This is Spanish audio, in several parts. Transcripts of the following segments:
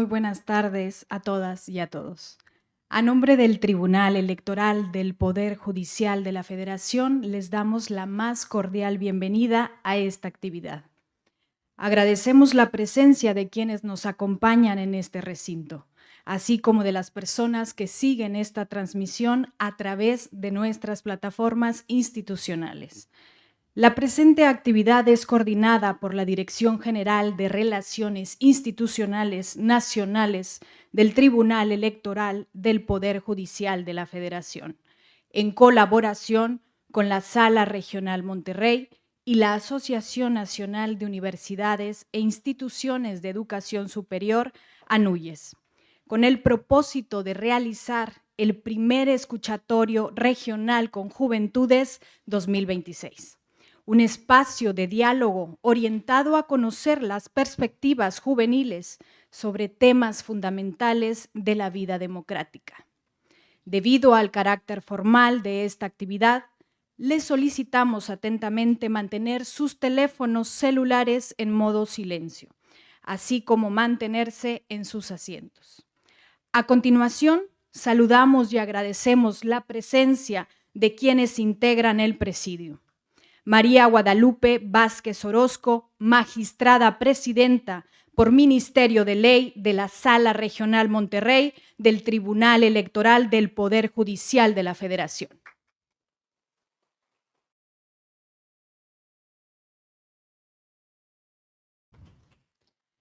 Muy buenas tardes a todas y a todos. A nombre del Tribunal Electoral del Poder Judicial de la Federación, les damos la más cordial bienvenida a esta actividad. Agradecemos la presencia de quienes nos acompañan en este recinto, así como de las personas que siguen esta transmisión a través de nuestras plataformas institucionales. La presente actividad es coordinada por la Dirección General de Relaciones Institucionales Nacionales del Tribunal Electoral del Poder Judicial de la Federación, en colaboración con la Sala Regional Monterrey y la Asociación Nacional de Universidades e Instituciones de Educación Superior, ANUYES, con el propósito de realizar el primer escuchatorio regional con Juventudes 2026. Un espacio de diálogo orientado a conocer las perspectivas juveniles sobre temas fundamentales de la vida democrática. Debido al carácter formal de esta actividad, les solicitamos atentamente mantener sus teléfonos celulares en modo silencio, así como mantenerse en sus asientos. A continuación, saludamos y agradecemos la presencia de quienes integran el presidio. María Guadalupe Vázquez Orozco, magistrada presidenta por Ministerio de Ley de la Sala Regional Monterrey del Tribunal Electoral del Poder Judicial de la Federación.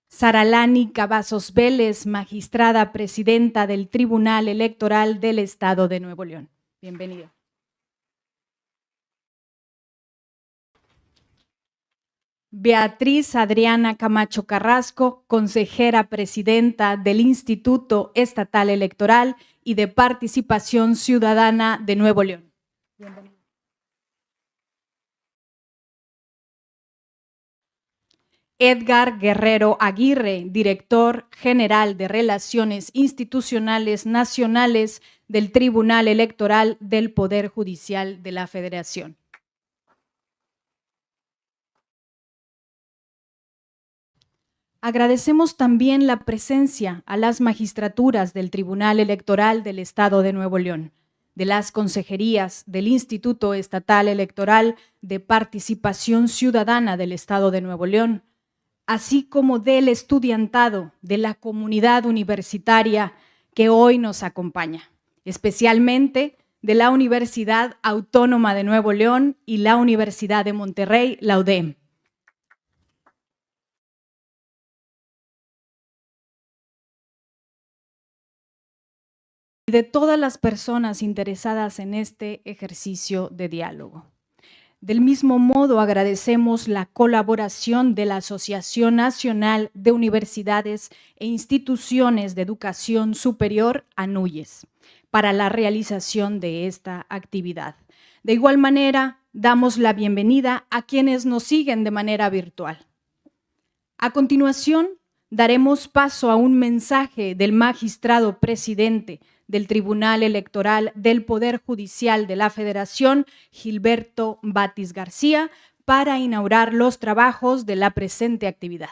Saralani Cavazos Vélez, magistrada presidenta del Tribunal Electoral del Estado de Nuevo León. Bienvenida. Beatriz Adriana Camacho Carrasco, consejera presidenta del Instituto Estatal Electoral y de Participación Ciudadana de Nuevo León. Bienvenida. Edgar Guerrero Aguirre, director general de Relaciones Institucionales Nacionales del Tribunal Electoral del Poder Judicial de la Federación. Agradecemos también la presencia a las magistraturas del Tribunal Electoral del Estado de Nuevo León, de las consejerías del Instituto Estatal Electoral de Participación Ciudadana del Estado de Nuevo León, así como del estudiantado de la comunidad universitaria que hoy nos acompaña, especialmente de la Universidad Autónoma de Nuevo León y la Universidad de Monterrey, la UDEM. De todas las personas interesadas en este ejercicio de diálogo. Del mismo modo, agradecemos la colaboración de la Asociación Nacional de Universidades e Instituciones de Educación Superior, ANUYES, para la realización de esta actividad. De igual manera, damos la bienvenida a quienes nos siguen de manera virtual. A continuación, daremos paso a un mensaje del magistrado presidente del Tribunal Electoral del Poder Judicial de la Federación, Gilberto Batis García, para inaugurar los trabajos de la presente actividad.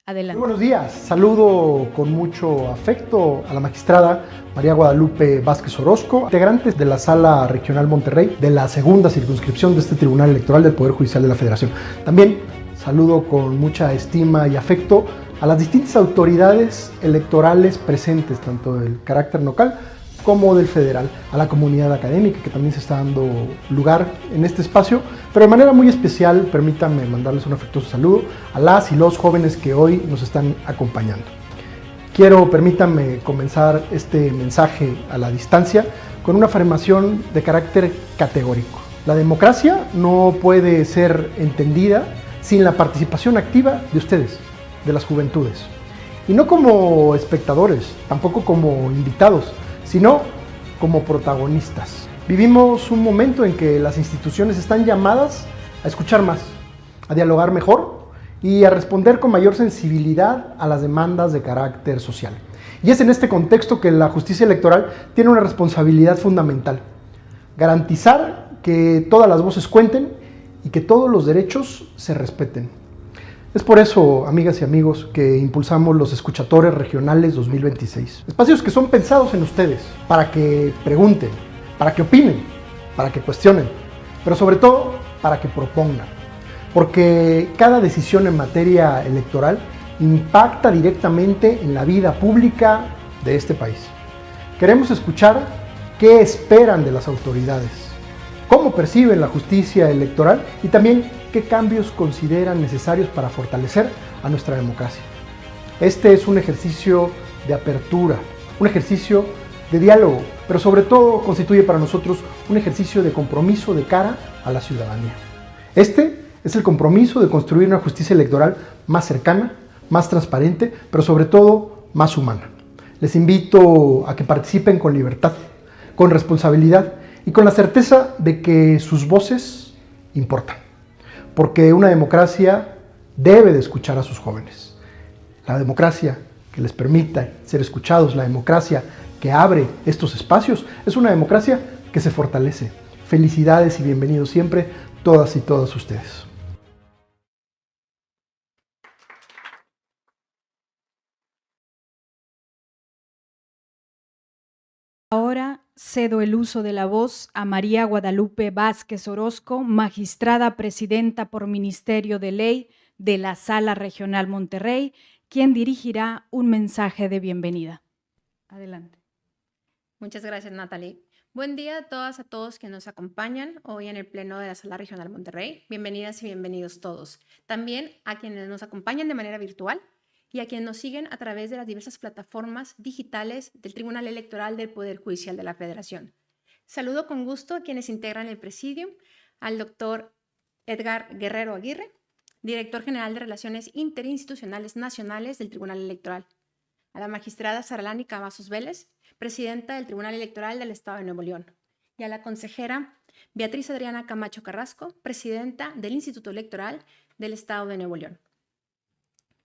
Adelante. Muy buenos días. Saludo con mucho afecto a la magistrada María Guadalupe Vázquez Orozco, integrantes de la Sala Regional Monterrey de la segunda circunscripción de este Tribunal Electoral del Poder Judicial de la Federación. También saludo con mucha estima y afecto a las distintas autoridades electorales presentes, tanto del carácter local como del federal, a la comunidad académica que también se está dando lugar en este espacio, pero de manera muy especial, permítanme mandarles un afectuoso saludo a las y los jóvenes que hoy nos están acompañando. Permítanme comenzar este mensaje a la distancia con una afirmación de carácter categórico. La democracia no puede ser entendida sin la participación activa de ustedes, de las juventudes, y no como espectadores, tampoco como invitados, sino como protagonistas. Vivimos un momento en que las instituciones están llamadas a escuchar más, a dialogar mejor y a responder con mayor sensibilidad a las demandas de carácter social. Y es en este contexto que la justicia electoral tiene una responsabilidad fundamental: garantizar que todas las voces cuenten y que todos los derechos se respeten. Es por eso, amigas y amigos, que impulsamos los Escuchatores Regionales 2026. Espacios que son pensados en ustedes, para que pregunten, para que opinen, para que cuestionen, pero sobre todo para que propongan. Porque cada decisión en materia electoral impacta directamente en la vida pública de este país. Queremos escuchar qué esperan de las autoridades, cómo perciben la justicia electoral y también qué cambios consideran necesarios para fortalecer a nuestra democracia. Este es un ejercicio de apertura, un ejercicio de diálogo, pero sobre todo constituye para nosotros un ejercicio de compromiso de cara a la ciudadanía. Este es el compromiso de construir una justicia electoral más cercana, más transparente, pero sobre todo más humana. Les invito a que participen con libertad, con responsabilidad y con la certeza de que sus voces importan. Porque una democracia debe de escuchar a sus jóvenes. La democracia que les permita ser escuchados, la democracia que abre estos espacios, es una democracia que se fortalece. Felicidades y bienvenidos siempre, todas y todos ustedes. Ahora cedo el uso de la voz a María Guadalupe Vázquez Orozco, magistrada presidenta por Ministerio de Ley de la Sala Regional Monterrey, quien dirigirá un mensaje de bienvenida. Adelante. Muchas gracias, Natalie. Buen día a todas, a todos que nos acompañan hoy en el Pleno de la Sala Regional Monterrey. Bienvenidas y bienvenidos todos. También a quienes nos acompañan de manera virtual y a quienes nos siguen a través de las diversas plataformas digitales del Tribunal Electoral del Poder Judicial de la Federación. Saludo con gusto a quienes integran el Presidium, al doctor Edgar Guerrero Aguirre, director general de Relaciones Interinstitucionales Nacionales del Tribunal Electoral, a la magistrada Saralani Cavazos Vélez, presidenta del Tribunal Electoral del Estado de Nuevo León, y a la consejera Beatriz Adriana Camacho Carrasco, presidenta del Instituto Electoral del Estado de Nuevo León.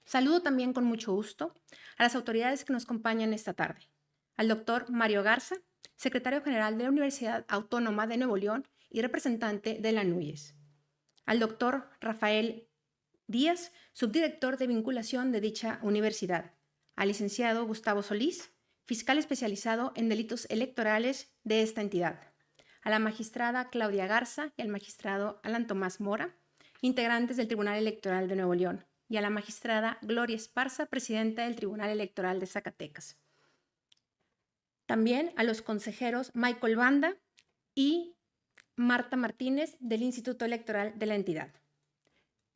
Saludo también con mucho gusto a las autoridades que nos acompañan esta tarde, al doctor Mario Garza, secretario general de la Universidad Autónoma de Nuevo León y representante de la NUYES, al doctor Rafael Díaz, subdirector de vinculación de dicha universidad, al licenciado Gustavo Solís, fiscal especializado en delitos electorales de esta entidad, a la magistrada Claudia Garza y al magistrado Alan Tomás Mora, integrantes del Tribunal Electoral de Nuevo León, y a la magistrada Gloria Esparza, presidenta del Tribunal Electoral de Zacatecas. También a los consejeros Michael Banda y Marta Martínez del Instituto Electoral de la entidad.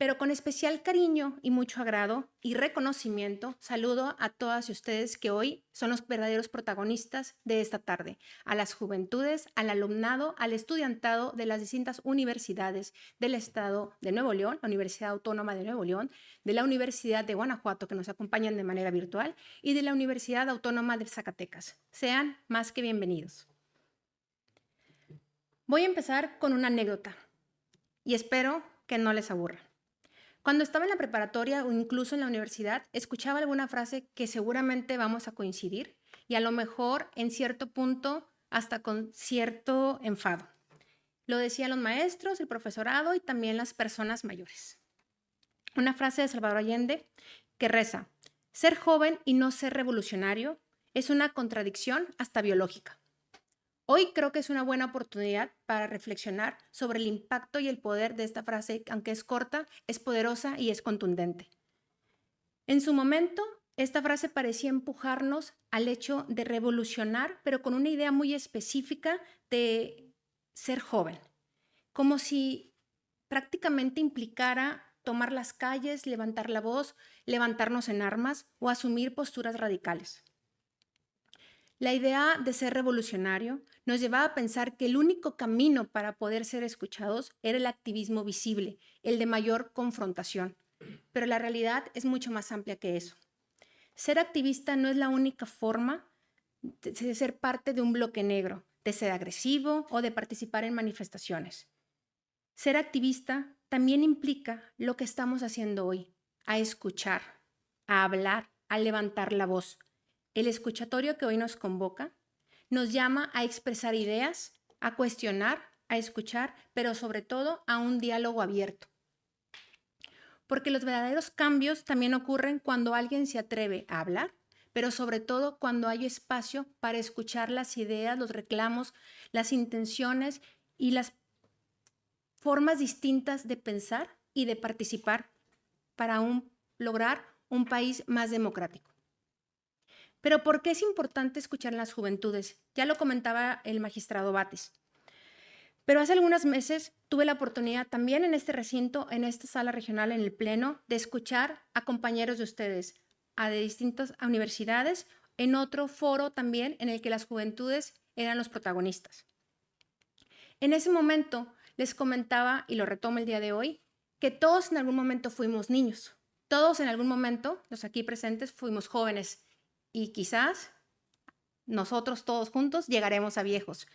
Pero con especial cariño y mucho agrado y reconocimiento, saludo a todas ustedes que hoy son los verdaderos protagonistas de esta tarde, a las juventudes, al alumnado, al estudiantado de las distintas universidades del Estado de Nuevo León, la Universidad Autónoma de Nuevo León, de la Universidad de Guanajuato, que nos acompañan de manera virtual, y de la Universidad Autónoma de Zacatecas. Sean más que bienvenidos. Voy a empezar con una anécdota y espero que no les aburra. Cuando estaba en la preparatoria o incluso en la universidad, escuchaba alguna frase que seguramente vamos a coincidir y a lo mejor en cierto punto hasta con cierto enfado. Lo decían los maestros, el profesorado y también las personas mayores. Una frase de Salvador Allende que reza: ser joven y no ser revolucionario es una contradicción hasta biológica. Hoy creo que es una buena oportunidad para reflexionar sobre el impacto y el poder de esta frase, aunque es corta, es poderosa y es contundente. En su momento, esta frase parecía empujarnos al hecho de revolucionar, pero con una idea muy específica de ser joven, como si prácticamente implicara tomar las calles, levantar la voz, levantarnos en armas o asumir posturas radicales. La idea de ser revolucionario nos llevaba a pensar que el único camino para poder ser escuchados era el activismo visible, el de mayor confrontación. Pero la realidad es mucho más amplia que eso. Ser activista no es la única forma de ser parte de un bloque negro, de ser agresivo o de participar en manifestaciones. Ser activista también implica lo que estamos haciendo hoy, a escuchar, a hablar, a levantar la voz. El escuchatorio que hoy nos convoca nos llama a expresar ideas, a cuestionar, a escuchar, pero sobre todo a un diálogo abierto. porque los verdaderos cambios también ocurren cuando alguien se atreve a hablar, pero sobre todo cuando hay espacio para escuchar las ideas, los reclamos, las intenciones y las formas distintas de pensar y de participar para lograr un país más democrático. Pero ¿por qué es importante escuchar a las juventudes? Ya lo comentaba el magistrado Bates. Pero hace algunos meses tuve la oportunidad también en este recinto, en esta sala regional, en el Pleno, de escuchar a compañeros de ustedes, de distintas universidades, en otro foro también en el que las juventudes eran los protagonistas. En ese momento les comentaba, y lo retomo el día de hoy, que todos en algún momento fuimos niños. Todos en algún momento, los aquí presentes, fuimos jóvenes y quizás nosotros todos juntos llegaremos a viejos.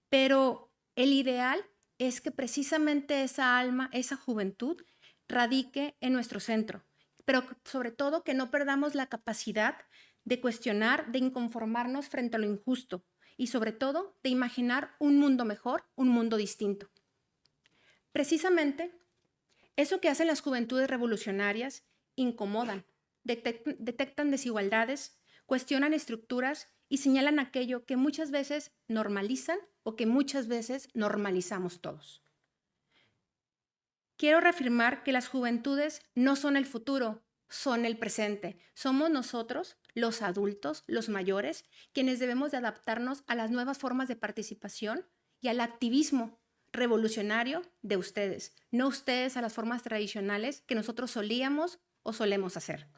Pero el ideal es que precisamente esa alma, esa juventud, radique en nuestro centro, pero sobre todo que no perdamos la capacidad de cuestionar, de inconformarnos frente a lo injusto y sobre todo de imaginar un mundo mejor, un mundo distinto. Precisamente eso que hacen las juventudes revolucionarias incomodan, detectan desigualdades, cuestionan estructuras y señalan aquello que muchas veces normalizan o que muchas veces normalizamos todos. Quiero reafirmar que las juventudes no son el futuro, son el presente. Somos nosotros, los adultos, los mayores, quienes debemos de adaptarnos a las nuevas formas de participación y al activismo revolucionario de ustedes, no ustedes a las formas tradicionales que nosotros solíamos o solemos hacer.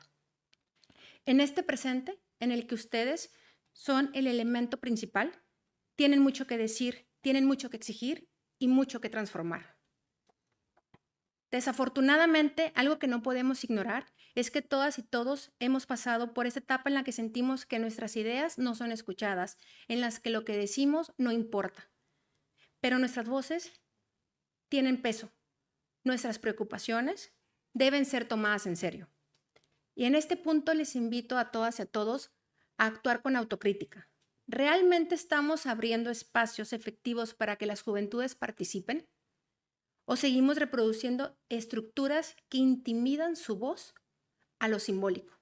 En este presente, en el que ustedes son el elemento principal, tienen mucho que decir, tienen mucho que exigir y mucho que transformar. Desafortunadamente, algo que no podemos ignorar es que todas y todos hemos pasado por esta etapa en la que sentimos que nuestras ideas no son escuchadas, en las que lo que decimos no importa. Pero nuestras voces tienen peso. Nuestras preocupaciones deben ser tomadas en serio. Y en este punto les invito a todas y a todos a actuar con autocrítica. ¿Realmente estamos abriendo espacios efectivos para que las juventudes participen? ¿O seguimos reproduciendo estructuras que intimidan su voz a lo simbólico?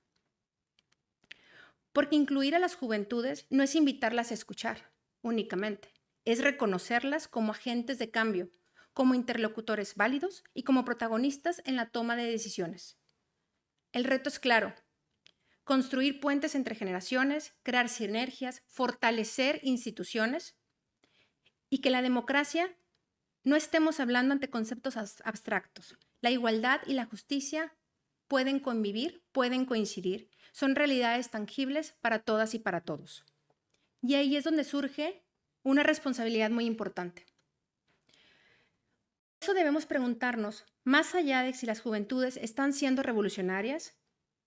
Porque incluir a las juventudes no es invitarlas a escuchar únicamente, es reconocerlas como agentes de cambio, como interlocutores válidos y como protagonistas en la toma de decisiones. El reto es claro: construir puentes entre generaciones, crear sinergias, fortalecer instituciones y que la democracia no estemos hablando ante conceptos abstractos. La igualdad y la justicia pueden convivir, pueden coincidir. Son realidades tangibles para todas y para todos. Y ahí es donde surge una responsabilidad muy importante. Por eso debemos preguntarnos, más allá de si las juventudes están siendo revolucionarias,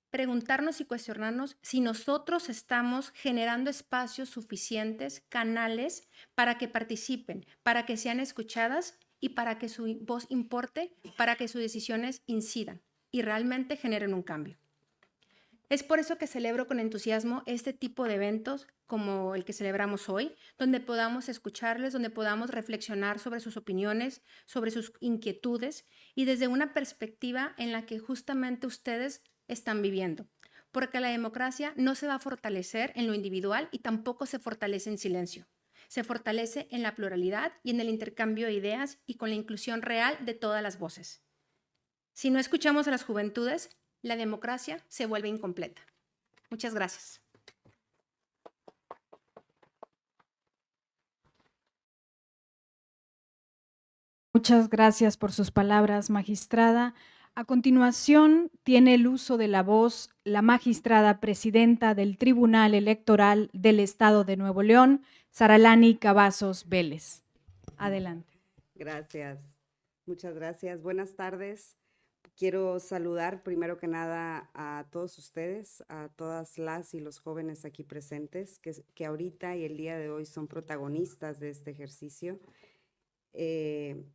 preguntarnos y cuestionarnos si nosotros estamos generando espacios suficientes, canales, para que participen, para que sean escuchadas y para que su voz importe, para que sus decisiones incidan y realmente generen un cambio. Es por eso que celebro con entusiasmo este tipo de eventos como el que celebramos hoy, donde podamos escucharles, donde podamos reflexionar sobre sus opiniones, sobre sus inquietudes y desde una perspectiva en la que justamente ustedes están viviendo. Porque la democracia no se va a fortalecer en lo individual y tampoco se fortalece en silencio. Se fortalece en la pluralidad y en el intercambio de ideas y con la inclusión real de todas las voces. Si no escuchamos a las juventudes, la democracia se vuelve incompleta. Muchas gracias. Muchas gracias por sus palabras, magistrada. A continuación, tiene el uso de la voz la magistrada presidenta del Tribunal Electoral del Estado de Nuevo León, Saralani Cavazos Vélez. Adelante. Gracias. Muchas gracias. Buenas tardes. Quiero saludar primero que nada a todos ustedes, a todas las y los jóvenes aquí presentes, que ahorita y el día de hoy son protagonistas de este ejercicio.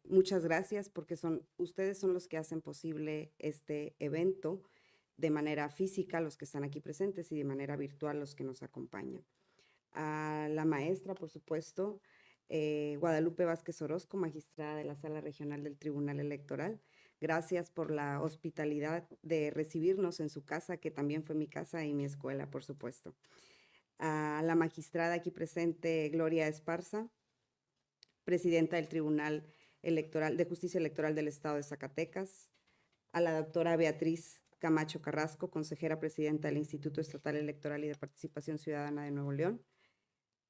Muchas gracias porque ustedes son los que hacen posible este evento de manera física, los que están aquí presentes, y de manera virtual, los que nos acompañan. A la maestra, por supuesto, Guadalupe Vázquez Orozco, magistrada de la Sala Regional del Tribunal Electoral. Gracias por la hospitalidad de recibirnos en su casa, que también fue mi casa y mi escuela, por supuesto. A la magistrada aquí presente, Gloria Esparza, presidenta del Tribunal Electoral de Justicia Electoral del Estado de Zacatecas. A la doctora Beatriz Camacho Carrasco, consejera presidenta del Instituto Estatal Electoral y de Participación Ciudadana de Nuevo León.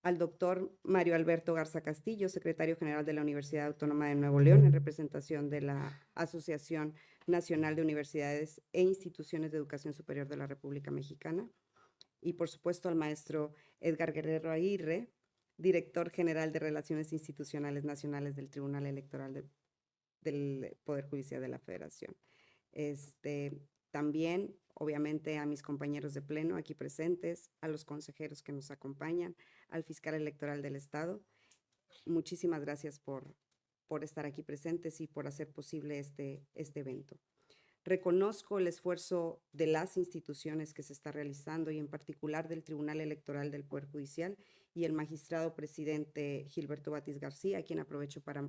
Al doctor Mario Alberto Garza Castillo, secretario general de la Universidad Autónoma de Nuevo León, en representación de la Asociación Nacional de Universidades e Instituciones de Educación Superior de la República Mexicana. Y, por supuesto, al maestro Edgar Guerrero Aguirre, director general de Relaciones Institucionales Nacionales del Tribunal Electoral del Poder Judicial de la Federación. También, obviamente, a mis compañeros de pleno aquí presentes, a los consejeros que nos acompañan, al fiscal electoral del Estado. Muchísimas gracias por estar aquí presentes y por hacer posible este evento. Reconozco el esfuerzo de las instituciones que se está realizando y en particular del Tribunal Electoral del Poder Judicial y el magistrado presidente Gilberto Batis García, a quien aprovecho para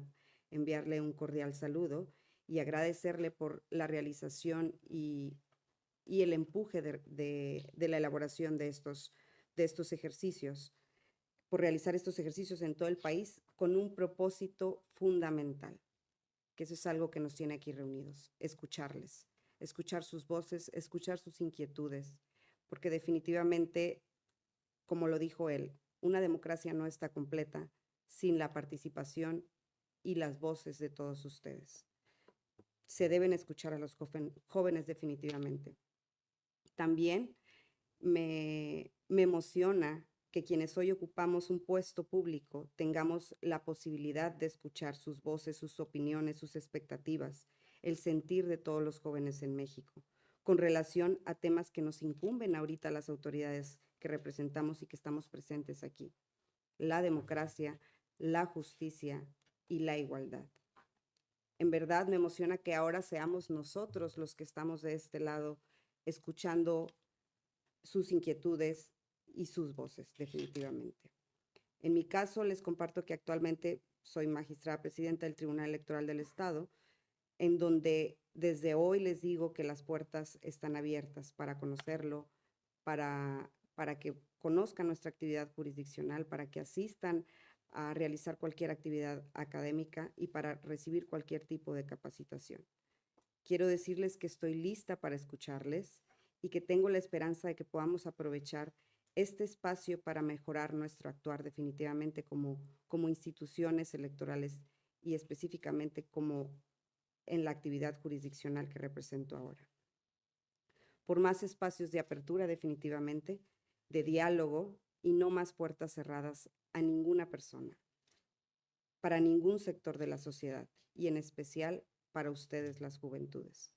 enviarle un cordial saludo y agradecerle por la realización y el empuje de la elaboración de estos ejercicios, por realizar estos ejercicios en todo el país con un propósito fundamental, que eso es algo que nos tiene aquí reunidos, escucharles, escuchar sus voces, escuchar sus inquietudes, porque definitivamente, como lo dijo él, una democracia no está completa sin la participación y las voces de todos ustedes. Se deben escuchar a los jóvenes definitivamente. También me emociona que quienes hoy ocupamos un puesto público tengamos la posibilidad de escuchar sus voces, sus opiniones, sus expectativas, el sentir de todos los jóvenes en México, con relación a temas que nos incumben ahorita las autoridades que representamos y que estamos presentes aquí: la democracia, la justicia y la igualdad. En verdad me emociona que ahora seamos nosotros los que estamos de este lado escuchando sus inquietudes y sus voces, definitivamente. En mi caso, les comparto que actualmente soy magistrada presidenta del Tribunal Electoral del Estado, en donde desde hoy les digo que las puertas están abiertas para conocerlo, para que conozcan nuestra actividad jurisdiccional, para que asistan a realizar cualquier actividad académica y para recibir cualquier tipo de capacitación. Quiero decirles que estoy lista para escucharles y que tengo la esperanza de que podamos aprovechar este espacio para mejorar nuestro actuar definitivamente como instituciones electorales y específicamente como en la actividad jurisdiccional que represento ahora. Por más espacios de apertura definitivamente, de diálogo y no más puertas cerradas a ninguna persona, para ningún sector de la sociedad y en especial para ustedes, las juventudes.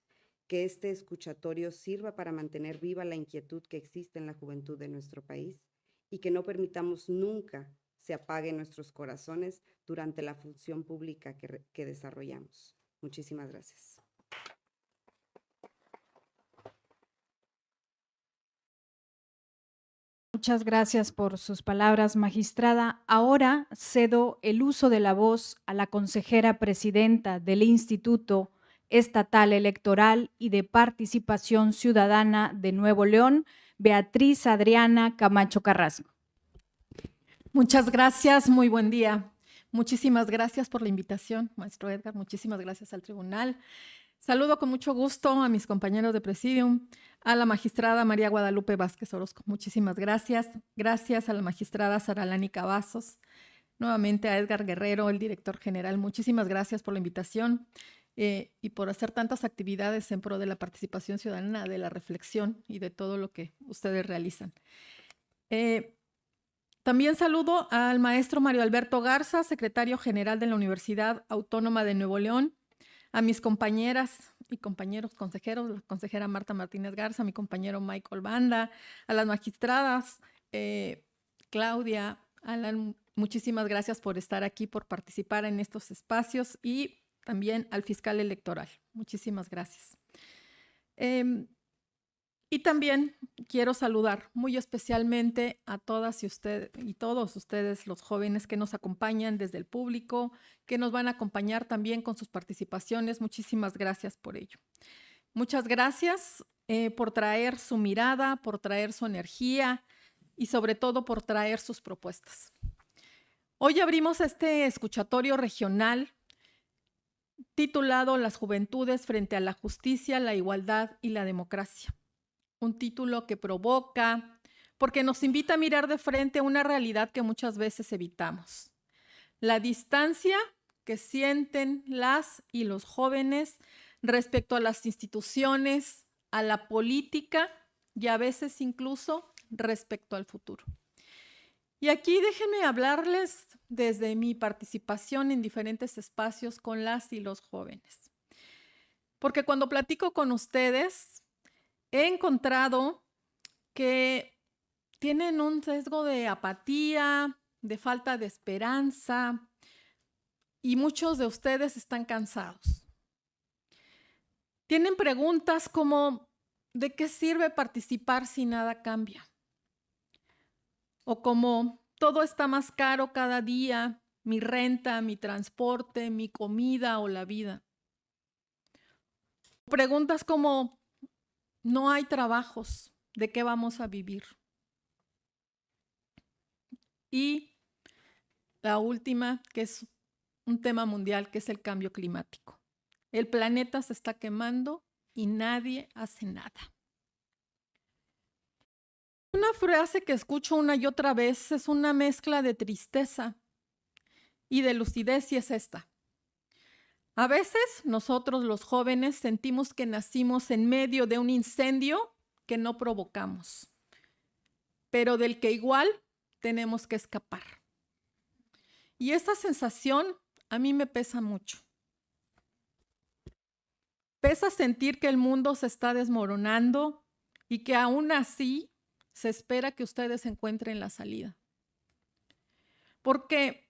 Que este escuchatorio sirva para mantener viva la inquietud que existe en la juventud de nuestro país y que no permitamos nunca se apaguen nuestros corazones durante la función pública que desarrollamos. Muchísimas gracias. Muchas gracias por sus palabras, magistrada. Ahora cedo el uso de la voz a la consejera presidenta del Instituto Estatal Electoral y de Participación Ciudadana de Nuevo León, Beatriz Adriana Camacho Carrasco. Muchas gracias, muy buen día. Muchísimas gracias por la invitación, maestro Edgar. Muchísimas gracias al tribunal. Saludo con mucho gusto a mis compañeros de presidium, a la magistrada María Guadalupe Vázquez Orozco. Muchísimas gracias. Gracias a la magistrada Saralani Cavazos. Nuevamente a Edgar Guerrero, el director general. Muchísimas gracias por la invitación y por hacer tantas actividades en pro de la participación ciudadana, de la reflexión y de todo lo que ustedes realizan. También saludo al maestro Mario Alberto Garza, secretario general de la Universidad Autónoma de Nuevo León, a mis compañeras y compañeros consejeros, la consejera Marta Martínez Garza, mi compañero Michael Banda, a las magistradas Claudia, Alan, muchísimas gracias por estar aquí, por participar en estos espacios y también al fiscal electoral. Muchísimas gracias. Y también quiero saludar muy especialmente a todas y todos ustedes, los jóvenes que nos acompañan desde el público, que nos van a acompañar también con sus participaciones. Muchísimas gracias por ello. Muchas gracias por traer su mirada, por traer su energía y sobre todo por traer sus propuestas. Hoy abrimos este escuchatorio regional titulado Las juventudes frente a la justicia, la igualdad y la democracia. Un título que provoca, porque nos invita a mirar de frente a una realidad que muchas veces evitamos. La distancia que sienten las y los jóvenes respecto a las instituciones, a la política y a veces incluso respecto al futuro. Y aquí déjenme hablarles desde mi participación en diferentes espacios con las y los jóvenes. Porque cuando platico con ustedes, he encontrado que tienen un sesgo de apatía, de falta de esperanza, y muchos de ustedes están cansados. Tienen preguntas como, ¿de qué sirve participar si nada cambia? O como, todo está más caro cada día, mi renta, mi transporte, mi comida o la vida. Preguntas como, no hay trabajos, ¿de qué vamos a vivir? Y la última, que es un tema mundial, que es el cambio climático. El planeta se está quemando y nadie hace nada. Una frase que escucho una y otra vez es una mezcla de tristeza y de lucidez, y es esta. A veces nosotros los jóvenes sentimos que nacimos en medio de un incendio que no provocamos, pero del que igual tenemos que escapar. Y esa sensación a mí me pesa mucho. Pesa sentir que el mundo se está desmoronando y que aún así se espera que ustedes encuentren la salida. Porque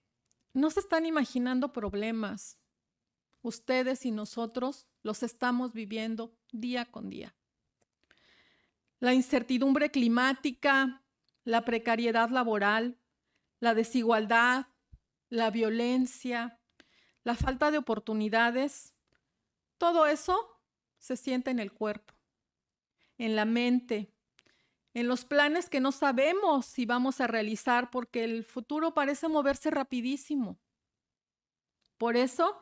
no se están imaginando problemas. Ustedes y nosotros los estamos viviendo día con día. La incertidumbre climática, la precariedad laboral, la desigualdad, la violencia, la falta de oportunidades, todo eso se siente en el cuerpo, en la mente, en los planes que no sabemos si vamos a realizar porque el futuro parece moverse rapidísimo. Por eso,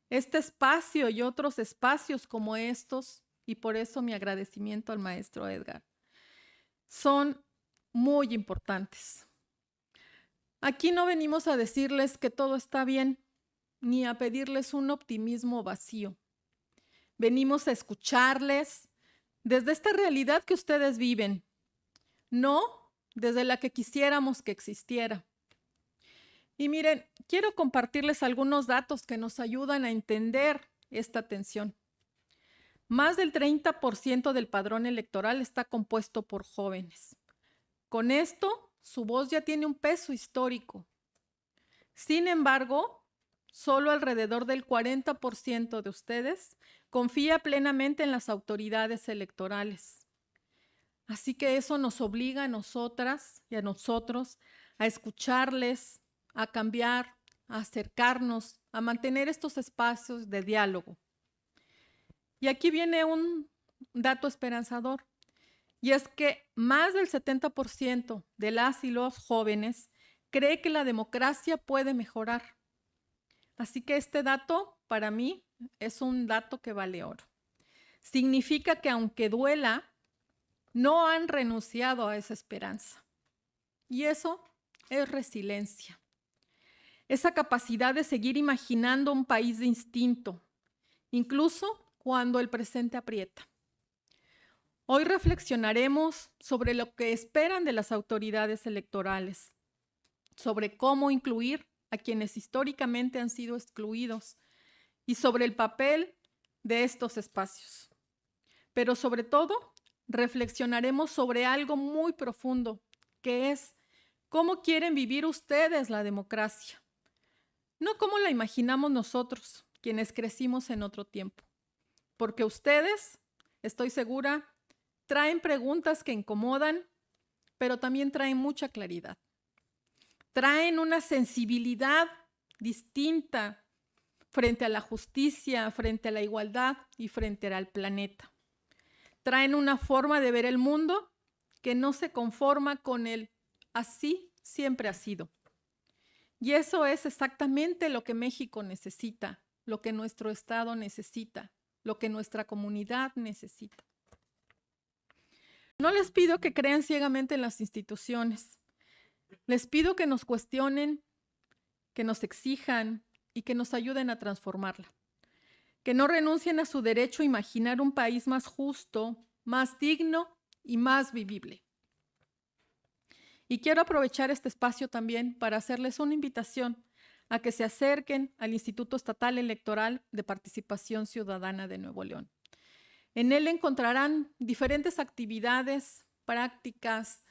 este espacio y otros espacios como estos, y por eso mi agradecimiento al maestro Edgar, son muy importantes. Aquí no venimos a decirles que todo está bien, ni a pedirles un optimismo vacío. Venimos a escucharles desde esta realidad que ustedes viven, no desde la que quisiéramos que existiera. Y miren, quiero compartirles algunos datos que nos ayudan a entender esta tensión. Más del 30% del padrón electoral está compuesto por jóvenes. Con esto, su voz ya tiene un peso histórico. Sin embargo, solo alrededor del 40% de ustedes confía plenamente en las autoridades electorales. Así que eso nos obliga a nosotras y a nosotros a escucharles, a cambiar, a acercarnos, a mantener estos espacios de diálogo. Y aquí viene un dato esperanzador, y es que más del 70% de las y los jóvenes cree que la democracia puede mejorar. Así que este dato, para mí, es un dato que vale oro. Significa que aunque duela, no han renunciado a esa esperanza. Y eso es resiliencia. Esa capacidad de seguir imaginando un país de instinto, incluso cuando el presente aprieta. Hoy reflexionaremos sobre lo que esperan de las autoridades electorales, sobre cómo incluir a quienes históricamente han sido excluidos y sobre el papel de estos espacios. Pero sobre todo, reflexionaremos sobre algo muy profundo, que es cómo quieren vivir ustedes la democracia. No como la imaginamos nosotros, quienes crecimos en otro tiempo. Porque ustedes, estoy segura, traen preguntas que incomodan, pero también traen mucha claridad. Traen una sensibilidad distinta frente a la justicia, frente a la igualdad y frente al planeta. Traen una forma de ver el mundo que no se conforma con el así siempre ha sido. Y eso es exactamente lo que México necesita, lo que nuestro Estado necesita, lo que nuestra comunidad necesita. No les pido que crean ciegamente en las instituciones. Les pido que nos cuestionen, que nos exijan y que nos ayuden a transformarla. Que no renuncien a su derecho a imaginar un país más justo, más digno y más vivible. Y quiero aprovechar este espacio también para hacerles una invitación a que se acerquen al Instituto Estatal Electoral de Participación Ciudadana de Nuevo León. En él encontrarán diferentes actividades, prácticas,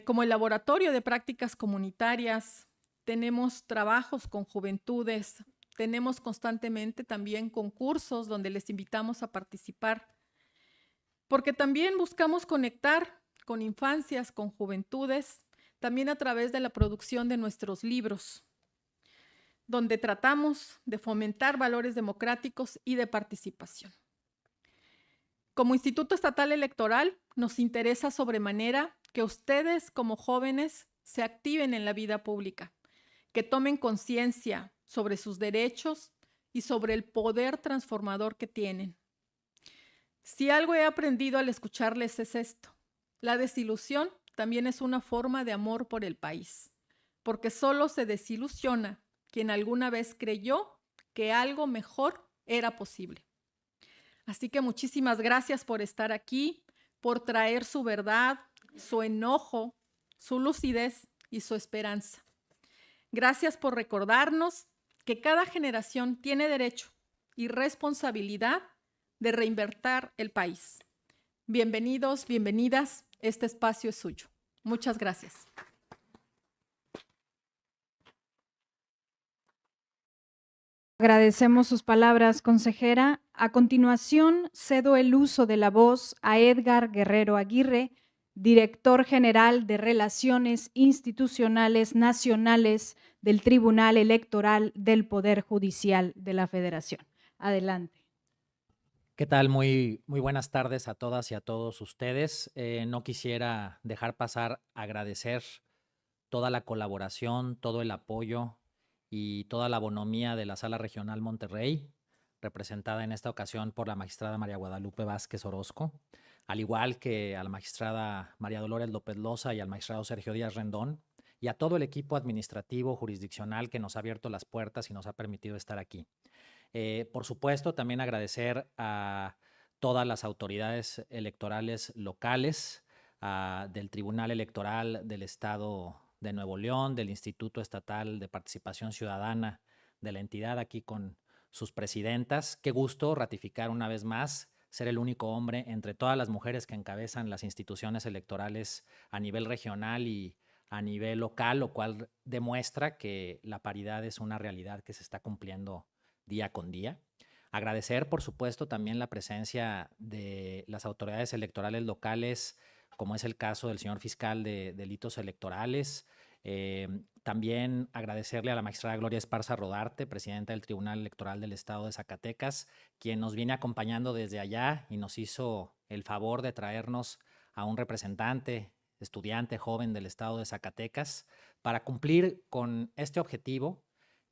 como el laboratorio de prácticas comunitarias. Tenemos trabajos con juventudes, tenemos constantemente también concursos donde les invitamos a participar, porque también buscamos conectar con infancias, con juventudes, también a través de la producción de nuestros libros, donde tratamos de fomentar valores democráticos y de participación. Como Instituto Estatal Electoral, nos interesa sobremanera que ustedes como jóvenes se activen en la vida pública, que tomen conciencia sobre sus derechos y sobre el poder transformador que tienen. Si algo he aprendido al escucharles es esto: la desilusión también es una forma de amor por el país, porque solo se desilusiona quien alguna vez creyó que algo mejor era posible. Así que muchísimas gracias por estar aquí, por traer su verdad, su enojo, su lucidez y su esperanza. Gracias por recordarnos que cada generación tiene derecho y responsabilidad de reinvertir el país. Bienvenidos, bienvenidas, este espacio es suyo. Muchas gracias. Agradecemos sus palabras, consejera. A continuación, cedo el uso de la voz a Edgar Guerrero Aguirre, director general de Relaciones Institucionales Nacionales del Tribunal Electoral del Poder Judicial de la Federación. Adelante. ¿Qué tal? Muy buenas tardes a todas y a todos ustedes. No quisiera dejar pasar agradecer toda la colaboración, todo el apoyo y toda la bonomía de la Sala Regional Monterrey, representada en esta ocasión por la magistrada María Guadalupe Vázquez Orozco, al igual que a la magistrada María Dolores López Loza y al magistrado Sergio Díaz Rendón, y a todo el equipo administrativo jurisdiccional que nos ha abierto las puertas y nos ha permitido estar aquí. Por supuesto, también agradecer a todas las autoridades electorales locales, del Tribunal Electoral del Estado de Nuevo León, del Instituto Estatal de Participación Ciudadana de la entidad, aquí con sus presidentas. Qué gusto ratificar una vez más ser el único hombre entre todas las mujeres que encabezan las instituciones electorales a nivel regional y a nivel local, lo cual demuestra que la paridad es una realidad que se está cumpliendo día con día. Agradecer, por supuesto, también la presencia de las autoridades electorales locales, como es el caso del señor fiscal de delitos electorales. También agradecerle a la magistrada Gloria Esparza Rodarte, presidenta del Tribunal Electoral del Estado de Zacatecas, quien nos viene acompañando desde allá y nos hizo el favor de traernos a un representante, estudiante joven del Estado de Zacatecas, para cumplir con este objetivo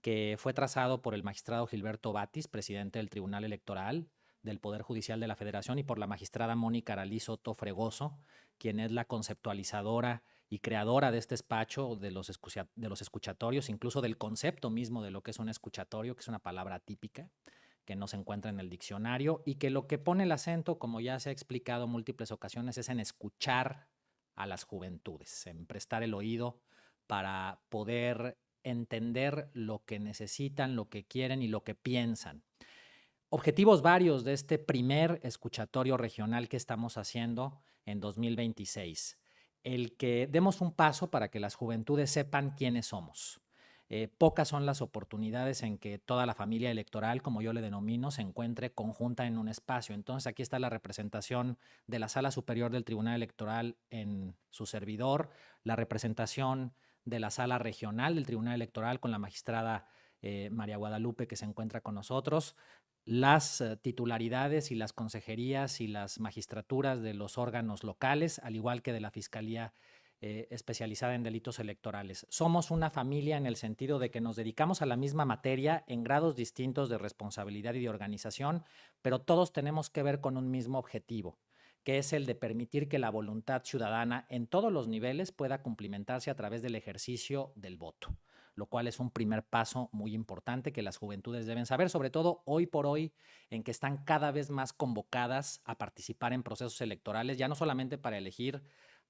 que fue trazado por el magistrado Gilberto Batis, presidente del Tribunal Electoral del Poder Judicial de la Federación, y por la magistrada Mónica Aralí Soto Fregoso, quien es la conceptualizadora y creadora de este despacho de los escuchatorios, incluso del concepto mismo de lo que es un escuchatorio, que es una palabra típica que no se encuentra en el diccionario, y que lo que pone el acento, como ya se ha explicado en múltiples ocasiones, es en escuchar a las juventudes, en prestar el oído para poder entender lo que necesitan, lo que quieren y lo que piensan. Objetivos varios de este primer escuchatorio regional que estamos haciendo en 2026. El que demos un paso para que las juventudes sepan quiénes somos. Pocas son las oportunidades en que toda la familia electoral, como yo le denomino, se encuentre conjunta en un espacio. Entonces aquí está la representación de la Sala Superior del Tribunal Electoral en su servidor, la representación de la Sala Regional del Tribunal Electoral con la magistrada María Guadalupe, que se encuentra con nosotros, las titularidades y las consejerías y las magistraturas de los órganos locales, al igual que de la Fiscalía especializada en delitos electorales. Somos una familia en el sentido de que nos dedicamos a la misma materia en grados distintos de responsabilidad y de organización, pero todos tenemos que ver con un mismo objetivo, que es el de permitir que la voluntad ciudadana en todos los niveles pueda cumplimentarse a través del ejercicio del voto, lo cual es un primer paso muy importante que las juventudes deben saber, sobre todo hoy por hoy, en que están cada vez más convocadas a participar en procesos electorales, ya no solamente para elegir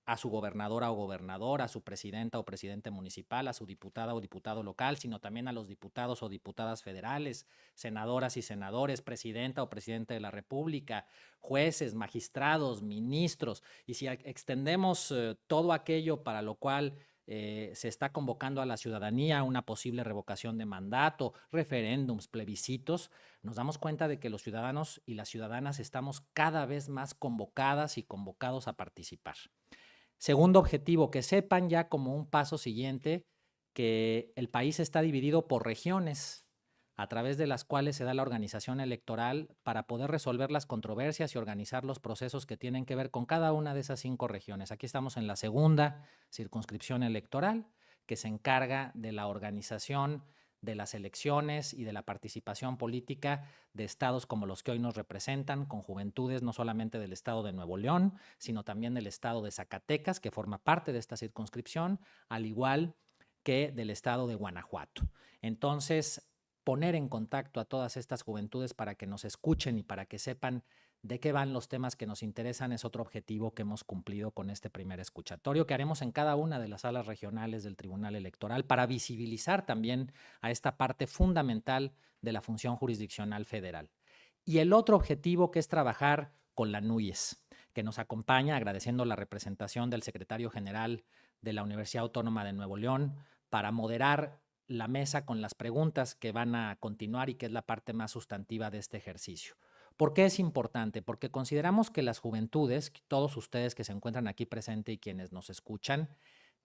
a su gobernadora o gobernador, a su presidenta o presidente municipal, a su diputada o diputado local, sino también a los diputados o diputadas federales, senadoras y senadores, presidenta o presidente de la República, jueces, magistrados, ministros. Y si extendemos todo aquello para lo cual se está convocando a la ciudadanía a una posible revocación de mandato, referéndums, plebiscitos, nos damos cuenta de que los ciudadanos y las ciudadanas estamos cada vez más convocadas y convocados a participar. Segundo objetivo, que sepan ya como un paso siguiente que el país está dividido por regiones, a través de las cuales se da la organización electoral para poder resolver las controversias y organizar los procesos que tienen que ver con cada una de esas 5 regiones. Aquí estamos en la segunda circunscripción electoral, que se encarga de la organización de las elecciones y de la participación política de estados como los que hoy nos representan, con juventudes no solamente del estado de Nuevo León, sino también del estado de Zacatecas, que forma parte de esta circunscripción, al igual que del estado de Guanajuato. Entonces, poner en contacto a todas estas juventudes para que nos escuchen y para que sepan de qué van los temas que nos interesan es otro objetivo que hemos cumplido con este primer escuchatorio que haremos en cada una de las salas regionales del Tribunal Electoral para visibilizar también a esta parte fundamental de la función jurisdiccional federal. Y el otro objetivo que es trabajar con la NUYES, que nos acompaña agradeciendo la representación del secretario general de la Universidad Autónoma de Nuevo León para moderar la mesa con las preguntas que van a continuar y que es la parte más sustantiva de este ejercicio. ¿Por qué es importante? Porque consideramos que las juventudes, todos ustedes que se encuentran aquí presentes y quienes nos escuchan,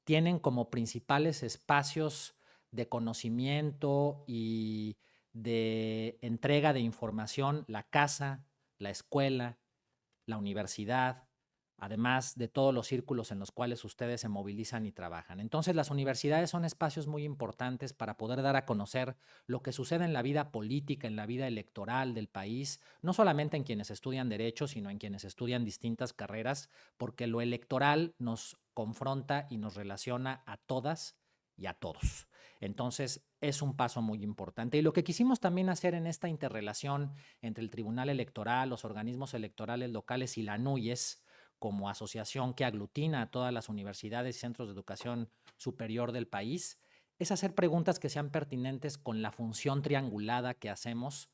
tienen como principales espacios de conocimiento y de entrega de información la casa, la escuela, la universidad, además de todos los círculos en los cuales ustedes se movilizan y trabajan. Entonces, las universidades son espacios muy importantes para poder dar a conocer lo que sucede en la vida política, en la vida electoral del país, no solamente en quienes estudian derecho, sino en quienes estudian distintas carreras, porque lo electoral nos confronta y nos relaciona a todas y a todos. Entonces, es un paso muy importante. Y lo que quisimos también hacer en esta interrelación entre el Tribunal Electoral, los organismos electorales locales y la NUYES, como asociación que aglutina a todas las universidades y centros de educación superior del país, es hacer preguntas que sean pertinentes con la función triangulada que hacemos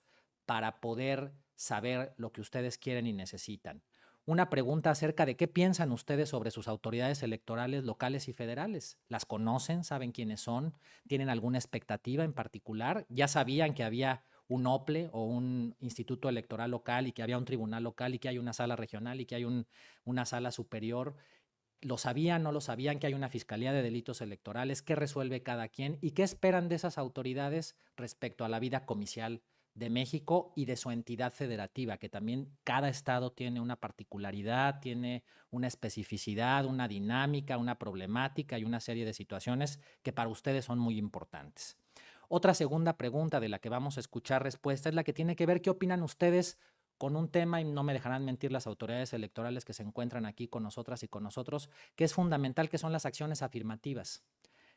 para poder saber lo que ustedes quieren y necesitan. Una pregunta acerca de qué piensan ustedes sobre sus autoridades electorales locales y federales. ¿Las conocen? ¿Saben quiénes son? ¿Tienen alguna expectativa en particular? ¿Ya sabían que había un OPLE o un instituto electoral local y que había un tribunal local y que hay una sala regional y que hay una sala superior? ¿Lo sabían, no lo sabían, que hay una fiscalía de delitos electorales? ¿Qué resuelve cada quien? ¿Y qué esperan de esas autoridades respecto a la vida comicial de México y de su entidad federativa? Que también cada estado tiene una particularidad, tiene una especificidad, una dinámica, una problemática y una serie de situaciones que para ustedes son muy importantes. Otra segunda pregunta de la que vamos a escuchar respuesta es la que tiene que ver qué opinan ustedes con un tema, y no me dejarán mentir las autoridades electorales que se encuentran aquí con nosotras y con nosotros, que es fundamental, que son las acciones afirmativas.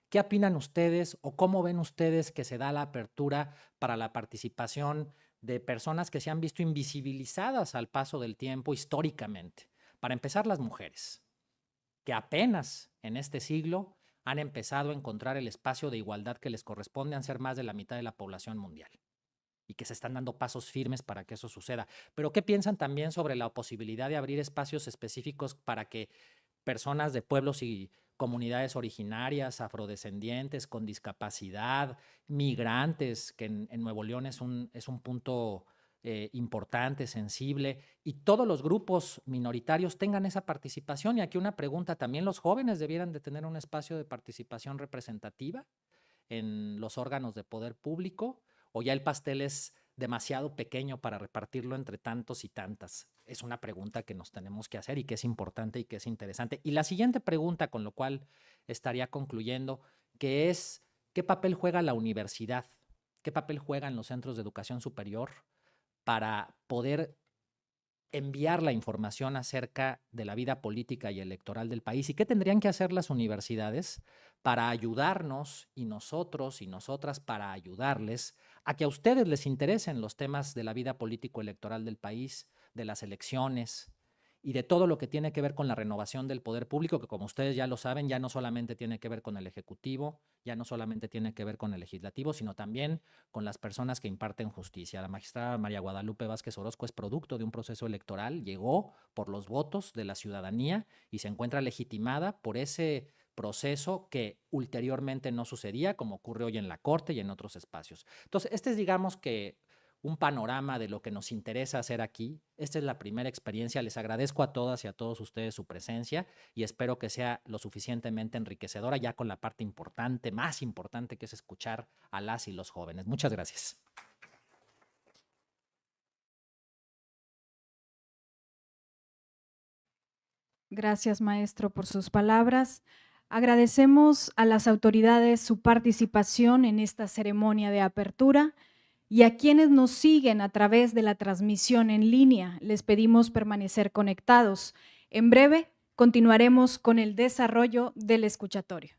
¿Qué opinan ustedes o cómo ven ustedes que se da la apertura para la participación de personas que se han visto invisibilizadas al paso del tiempo históricamente? Para empezar, las mujeres, que apenas en este siglo han empezado a encontrar el espacio de igualdad que les corresponde a ser más de la mitad de la población mundial y que se están dando pasos firmes para que eso suceda. Pero ¿qué piensan también sobre la posibilidad de abrir espacios específicos para que personas de pueblos y comunidades originarias, afrodescendientes, con discapacidad, migrantes, que en Nuevo León es un punto importante, sensible, y todos los grupos minoritarios tengan esa participación. Y aquí una pregunta, ¿también los jóvenes debieran de tener un espacio de participación representativa en los órganos de poder público, o ya el pastel es demasiado pequeño para repartirlo entre tantos y tantas? Es una pregunta que nos tenemos que hacer y que es importante y que es interesante. Y la siguiente pregunta, con lo cual estaría concluyendo, que es, ¿qué papel juega la universidad? ¿Qué papel juegan los centros de educación superior para poder enviar la información acerca de la vida política y electoral del país? ¿Y qué tendrían que hacer las universidades para ayudarnos, y nosotros y nosotras para ayudarles a que a ustedes les interesen los temas de la vida político-electoral del país, de las elecciones y de todo lo que tiene que ver con la renovación del poder público, que como ustedes ya lo saben, ya no solamente tiene que ver con el Ejecutivo, ya no solamente tiene que ver con el Legislativo, sino también con las personas que imparten justicia? La magistrada María Guadalupe Vázquez Orozco es producto de un proceso electoral, llegó por los votos de la ciudadanía y se encuentra legitimada por ese proceso que ulteriormente no sucedía, como ocurre hoy en la Corte y en otros espacios. Entonces, este es, digamos, que un panorama de lo que nos interesa hacer aquí. Esta es la primera experiencia. Les agradezco a todas y a todos ustedes su presencia y espero que sea lo suficientemente enriquecedora, ya con la parte importante, más importante, que es escuchar a las y los jóvenes. Muchas gracias. Gracias, maestro, por sus palabras. Agradecemos a las autoridades su participación en esta ceremonia de apertura y a quienes nos siguen a través de la transmisión en línea. Les pedimos permanecer conectados. En breve continuaremos con el desarrollo del escuchatorio.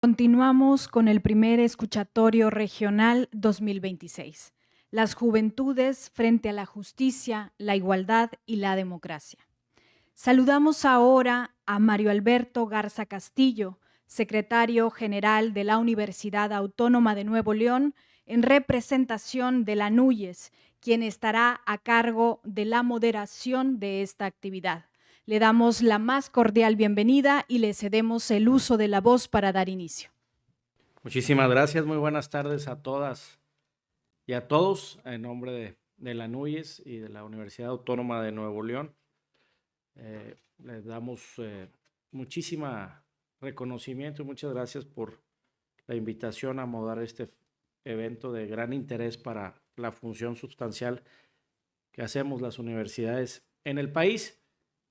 Continuamos con el primer escuchatorio regional 2026. Las juventudes frente a la justicia, la igualdad y la democracia. Saludamos ahora a Mario Alberto Garza Castillo, secretario general de la Universidad Autónoma de Nuevo León, en representación de la NUYES, quien estará a cargo de la moderación de esta actividad. Le damos la más cordial bienvenida y le cedemos el uso de la voz para dar inicio. Muchísimas gracias, muy buenas tardes a todas y a todos, en nombre de la NUYES y de la Universidad Autónoma de Nuevo León. Les damos muchísimo reconocimiento y muchas gracias por la invitación a moderar este evento de gran interés para la función sustancial que hacemos las universidades en el país,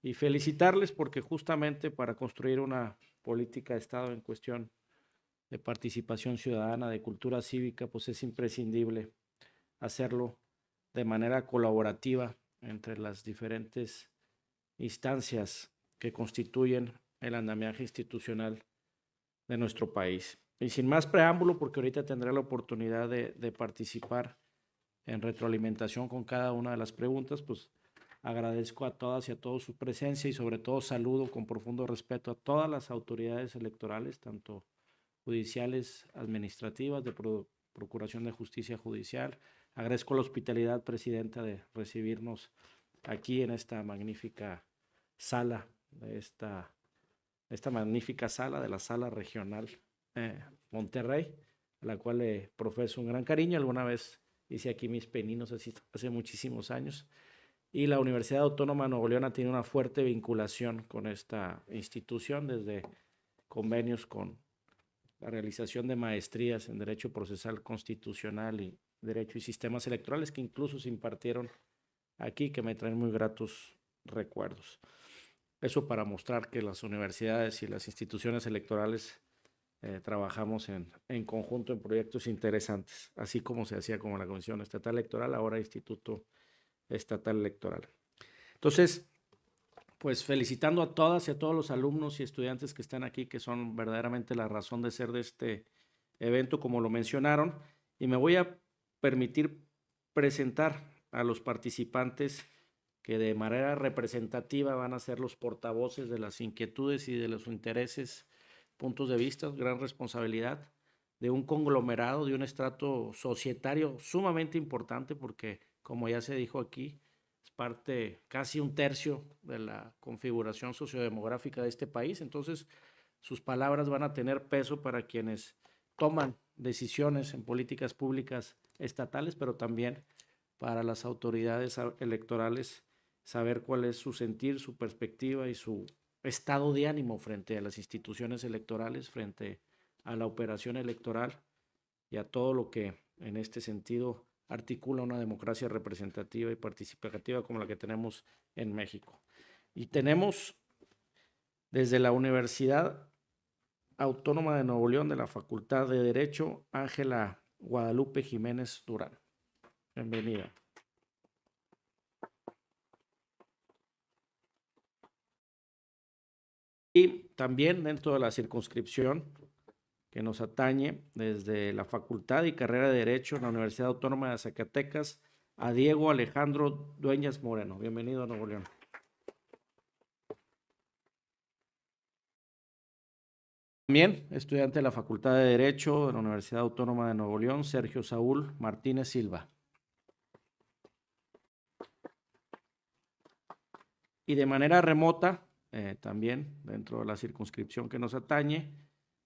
y felicitarles porque justamente para construir una política de Estado en cuestión de participación ciudadana, de cultura cívica, pues es imprescindible hacerlo de manera colaborativa entre las diferentes instancias que constituyen el andamiaje institucional de nuestro país. Y sin más preámbulo, porque ahorita tendré la oportunidad de participar en retroalimentación con cada una de las preguntas, pues agradezco a todas y a todos su presencia y sobre todo saludo con profundo respeto a todas las autoridades electorales, tanto judiciales, administrativas, de Procuración de Justicia Judicial. Agradezco la hospitalidad, presidenta, de recibirnos aquí en esta magnífica sala, esta magnífica sala de la Sala Regional Monterrey, a la cual le profeso un gran cariño. Alguna vez hice aquí mis peninos hace muchísimos años. Y la Universidad Autónoma de Nuevo León ha tenido una fuerte vinculación con esta institución, desde convenios con la realización de maestrías en Derecho Procesal Constitucional y Derecho y Sistemas Electorales, que incluso se impartieron aquí, que me traen muy gratos recuerdos. Eso para mostrar que las universidades y las instituciones electorales trabajamos en conjunto en proyectos interesantes, así como se hacía con la Comisión Estatal Electoral, ahora Instituto Estatal Electoral. Entonces, pues felicitando a todas y a todos los alumnos y estudiantes que están aquí, que son verdaderamente la razón de ser de este evento, como lo mencionaron, y me voy a permitir presentar a los participantes que de manera representativa van a ser los portavoces de las inquietudes y de los intereses, puntos de vista, gran responsabilidad de un conglomerado, de un estrato societario sumamente importante, porque como ya se dijo aquí, es parte, casi un tercio de la configuración sociodemográfica de este país. Entonces, sus palabras van a tener peso para quienes toman decisiones en políticas públicas estatales, pero también para las autoridades electorales, saber cuál es su sentir, su perspectiva y su estado de ánimo frente a las instituciones electorales, frente a la operación electoral y a todo lo que en este sentido articula una democracia representativa y participativa como la que tenemos en México. Y tenemos desde la Universidad Autónoma de Nuevo León, de la Facultad de Derecho, Ángela Guadalupe Jiménez Durán. Bienvenida. Y también dentro de la circunscripción que nos atañe, desde la Facultad y Carrera de Derecho en la Universidad Autónoma de Zacatecas, a Diego Alejandro Dueñas Moreno. Bienvenido a Nuevo León. También estudiante de la Facultad de Derecho de la Universidad Autónoma de Nuevo León, Sergio Saúl Martínez Silva. Y de manera remota, también dentro de la circunscripción que nos atañe,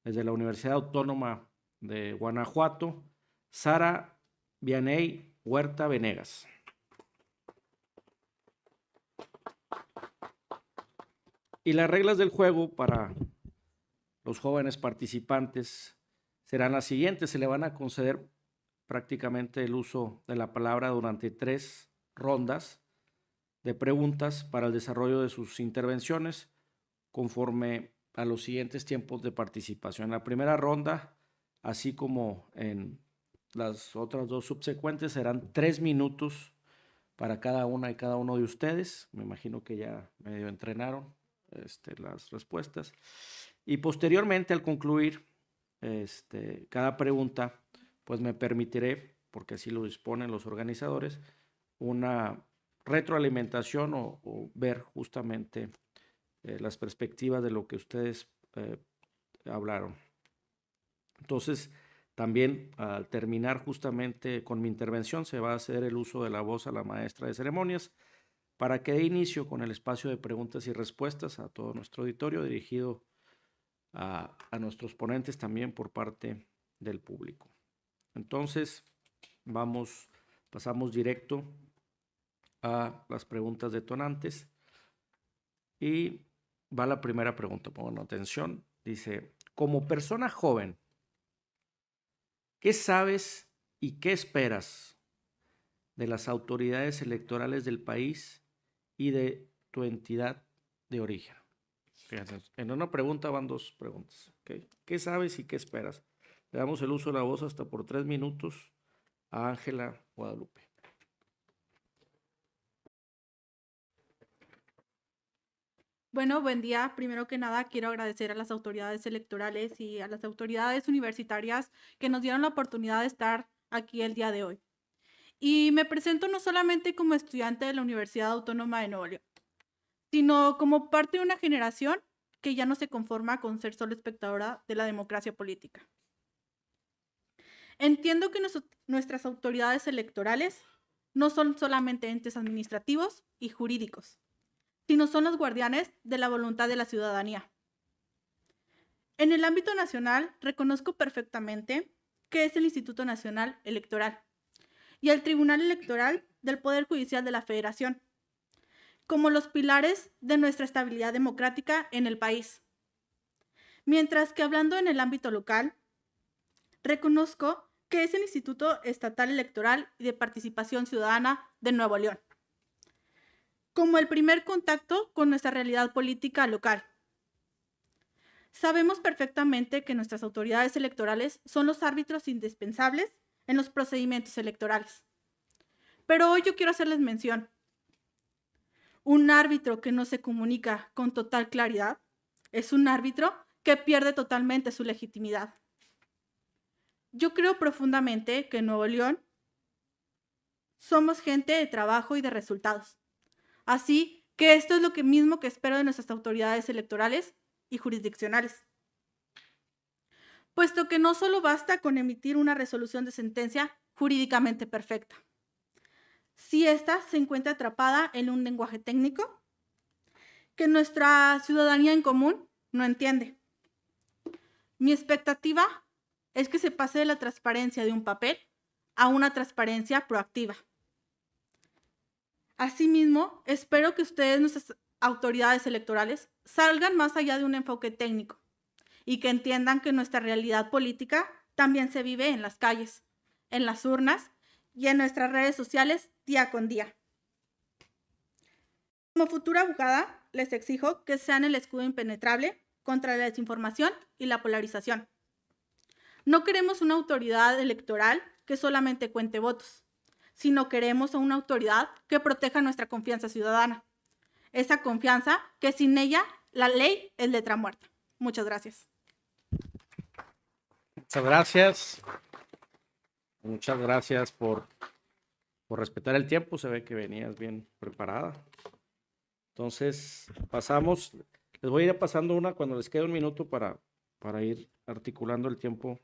desde la Universidad Autónoma de Guanajuato, Sara Vianey Huerta Venegas. Y las reglas del juego para los jóvenes participantes serán las siguientes. Se le van a conceder prácticamente el uso de la palabra durante 3 rondas de preguntas para el desarrollo de sus intervenciones conforme a los siguientes tiempos de participación. En la primera ronda, así como en las otras 2 subsecuentes, serán 3 minutos para cada una y cada uno de ustedes. Me imagino que ya medio entrenaron las respuestas. Y posteriormente, al concluir cada pregunta, pues me permitiré, porque así lo disponen los organizadores, una retroalimentación o ver justamente las perspectivas de lo que ustedes hablaron. Entonces, también al terminar justamente con mi intervención, se va a hacer el uso de la voz a la maestra de ceremonias para que dé inicio con el espacio de preguntas y respuestas a todo nuestro auditorio, dirigido a nuestros ponentes también por parte del público. Entonces, pasamos directo a las preguntas detonantes. Y va la primera pregunta, pongan atención. Dice, como persona joven, ¿qué sabes y qué esperas de las autoridades electorales del país y de tu entidad de origen? Fíjense, en una pregunta van 2 preguntas. ¿Okay? ¿Qué sabes y qué esperas? Le damos el uso de la voz hasta por 3 minutos a Ángela Guadalupe. Bueno, buen día. Primero que nada, quiero agradecer a las autoridades electorales y a las autoridades universitarias que nos dieron la oportunidad de estar aquí el día de hoy. Y me presento no solamente como estudiante de la Universidad Autónoma de Nuevo León, sino como parte de una generación que ya no se conforma con ser solo espectadora de la democracia política. Entiendo que nuestras autoridades electorales no son solamente entes administrativos y jurídicos, sino son los guardianes de la voluntad de la ciudadanía. En el ámbito nacional, reconozco perfectamente que es el Instituto Nacional Electoral y el Tribunal Electoral del Poder Judicial de la Federación, como los pilares de nuestra estabilidad democrática en el país. Mientras que hablando en el ámbito local, reconozco que es el Instituto Estatal Electoral y de Participación Ciudadana de Nuevo León, como el primer contacto con nuestra realidad política local. Sabemos perfectamente que nuestras autoridades electorales son los árbitros indispensables en los procedimientos electorales. Pero hoy yo quiero hacerles mención. Un árbitro que no se comunica con total claridad es un árbitro que pierde totalmente su legitimidad. Yo creo profundamente que en Nuevo León somos gente de trabajo y de resultados. Así que esto es lo mismo que espero de nuestras autoridades electorales y jurisdiccionales. Puesto que no solo basta con emitir una resolución de sentencia jurídicamente perfecta. Si ésta se encuentra atrapada en un lenguaje técnico que nuestra ciudadanía en común no entiende. Mi expectativa es que se pase de la transparencia de un papel a una transparencia proactiva. Asimismo, espero que ustedes, nuestras autoridades electorales, salgan más allá de un enfoque técnico y que entiendan que nuestra realidad política también se vive en las calles, en las urnas y en nuestras redes sociales día con día. Como futura abogada, les exijo que sean el escudo impenetrable contra la desinformación y la polarización. No queremos una autoridad electoral que solamente cuente votos, sino queremos a una autoridad que proteja nuestra confianza ciudadana. Esa confianza que sin ella la ley es letra muerta. Muchas gracias. Muchas gracias. Muchas gracias por respetar el tiempo. Se ve que venías bien preparada. Entonces, pasamos. Les voy a ir pasando una cuando les quede un minuto para ir articulando el tiempo.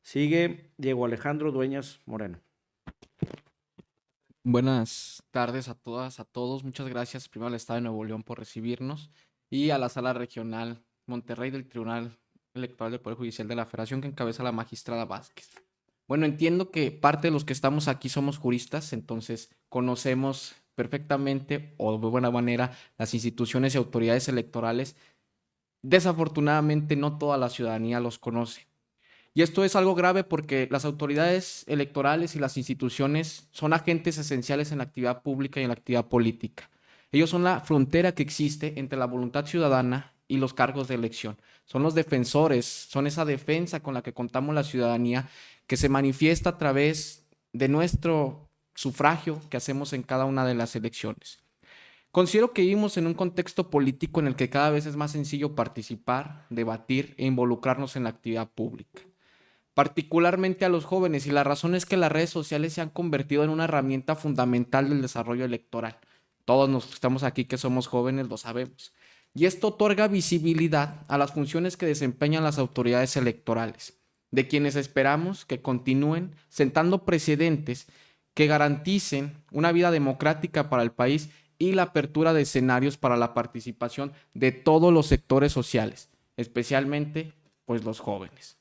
Sigue Diego Alejandro Dueñas Moreno. Buenas tardes a todas, a todos. Muchas gracias primero al Estado de Nuevo León por recibirnos y a la Sala Regional Monterrey del Tribunal Electoral del Poder Judicial de la Federación que encabeza la magistrada Vázquez. Bueno, entiendo que parte de los que estamos aquí somos juristas, entonces conocemos perfectamente o de buena manera las instituciones y autoridades electorales. Desafortunadamente no toda la ciudadanía los conoce. Y esto es algo grave porque las autoridades electorales y las instituciones son agentes esenciales en la actividad pública y en la actividad política. Ellos son la frontera que existe entre la voluntad ciudadana y los cargos de elección. Son los defensores, son esa defensa con la que contamos la ciudadanía que se manifiesta a través de nuestro sufragio que hacemos en cada una de las elecciones. Considero que vivimos en un contexto político en el que cada vez es más sencillo participar, debatir e involucrarnos en la actividad pública, particularmente a los jóvenes, y la razón es que las redes sociales se han convertido en una herramienta fundamental del desarrollo electoral. Todos los que estamos aquí que somos jóvenes lo sabemos. Y esto otorga visibilidad a las funciones que desempeñan las autoridades electorales, de quienes esperamos que continúen sentando precedentes que garanticen una vida democrática para el país y la apertura de escenarios para la participación de todos los sectores sociales, especialmente pues los jóvenes.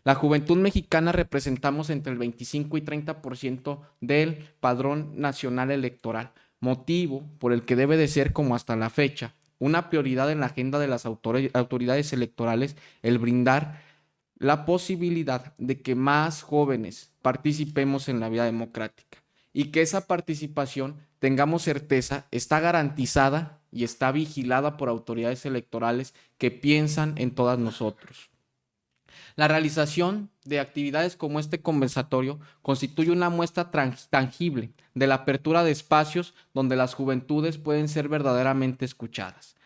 La juventud mexicana representamos entre el 25 y 30% del padrón nacional electoral, motivo por el que debe de ser, como hasta la fecha, una prioridad en la agenda de las autoridades electorales el brindar la posibilidad de que más jóvenes participemos en la vida democrática y que esa participación, tengamos certeza, está garantizada y está vigilada por autoridades electorales que piensan en todas nosotros. La realización de actividades como este conversatorio constituye una muestra tangible de la apertura de espacios donde las juventudes pueden ser verdaderamente escuchadas.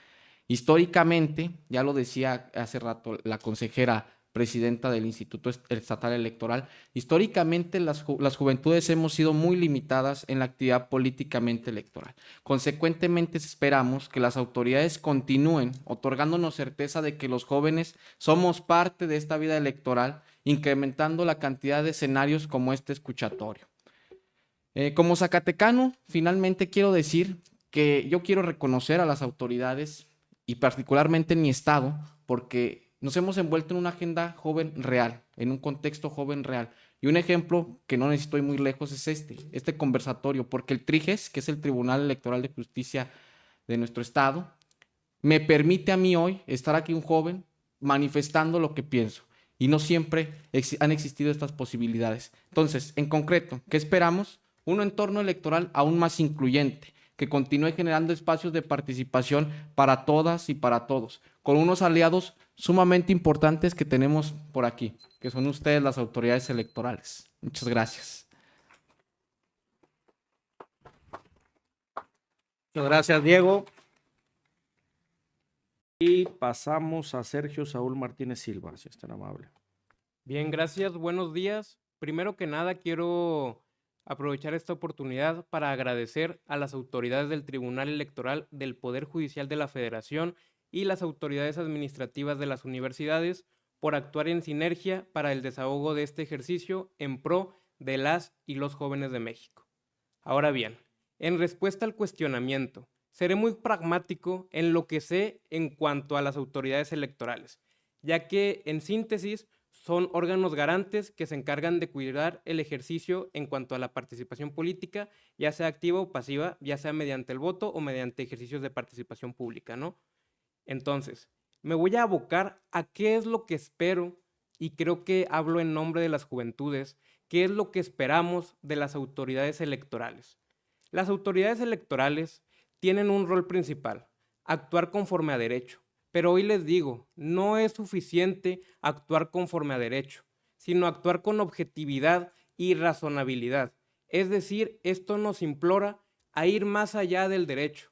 Históricamente, ya lo decía hace rato la consejera presidenta del Instituto Estatal Electoral, históricamente las juventudes hemos sido muy limitadas en la actividad políticamente electoral. Consecuentemente, esperamos que las autoridades continúen otorgándonos certeza de que los jóvenes somos parte de esta vida electoral, incrementando la cantidad de escenarios como este escuchatorio. Como zacatecano, finalmente quiero decir que yo quiero reconocer a las autoridades y particularmente en mi estado, porque nos hemos envuelto en una agenda joven real, en un contexto joven real. Y un ejemplo que no necesito ir muy lejos es este conversatorio, porque el TRIJES, que es el Tribunal Electoral de Justicia de nuestro estado, me permite a mí hoy estar aquí un joven manifestando lo que pienso. Y no siempre han existido estas posibilidades. Entonces, en concreto, ¿qué esperamos? Un entorno electoral aún más incluyente, que continúe generando espacios de participación para todas y para todos, con unos aliados sumamente importantes que tenemos por aquí, que son ustedes, las autoridades electorales. Muchas gracias. Muchas gracias, Diego. Y pasamos a Sergio Saúl Martínez Silva, si es tan amable. Bien, gracias. Buenos días. Primero que nada, quiero aprovechar esta oportunidad para agradecer a las autoridades del Tribunal Electoral del Poder Judicial de la Federación y las autoridades administrativas de las universidades por actuar en sinergia para el desahogo de este ejercicio en pro de las y los jóvenes de México. Ahora bien, en respuesta al cuestionamiento, seré muy pragmático en lo que sé en cuanto a las autoridades electorales, ya que, en síntesis, son órganos garantes que se encargan de cuidar el ejercicio en cuanto a la participación política, ya sea activa o pasiva, ya sea mediante el voto o mediante ejercicios de participación pública, ¿no? Entonces, me voy a abocar a qué es lo que espero, y creo que hablo en nombre de las juventudes, qué es lo que esperamos de las autoridades electorales. Las autoridades electorales tienen un rol principal, actuar conforme a derecho. Pero hoy les digo, no es suficiente actuar conforme a derecho, sino actuar con objetividad y razonabilidad. Es decir, esto nos implora a ir más allá del derecho,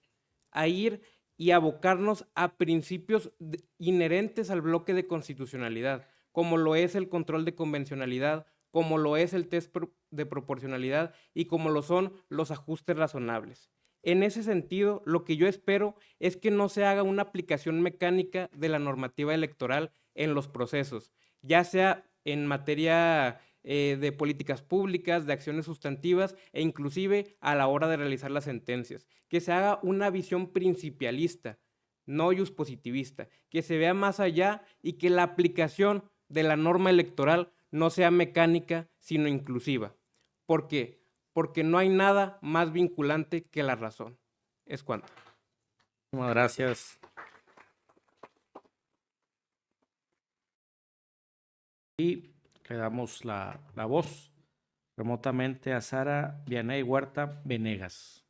a ir y abocarnos a principios inherentes al bloque de constitucionalidad, como lo es el control de convencionalidad, como lo es el test de proporcionalidad y como lo son los ajustes razonables. En ese sentido, lo que yo espero es que no se haga una aplicación mecánica de la normativa electoral en los procesos, ya sea en materia de políticas públicas, de acciones sustantivas e inclusive a la hora de realizar las sentencias. Que se haga una visión principialista, no iuspositivista, que se vea más allá y que la aplicación de la norma electoral no sea mecánica, sino inclusiva. ¿Por qué? Porque no hay nada más vinculante que la razón. Es cuanto. Muchas gracias. Y le damos la voz remotamente a Sara Vianey Huerta Venegas.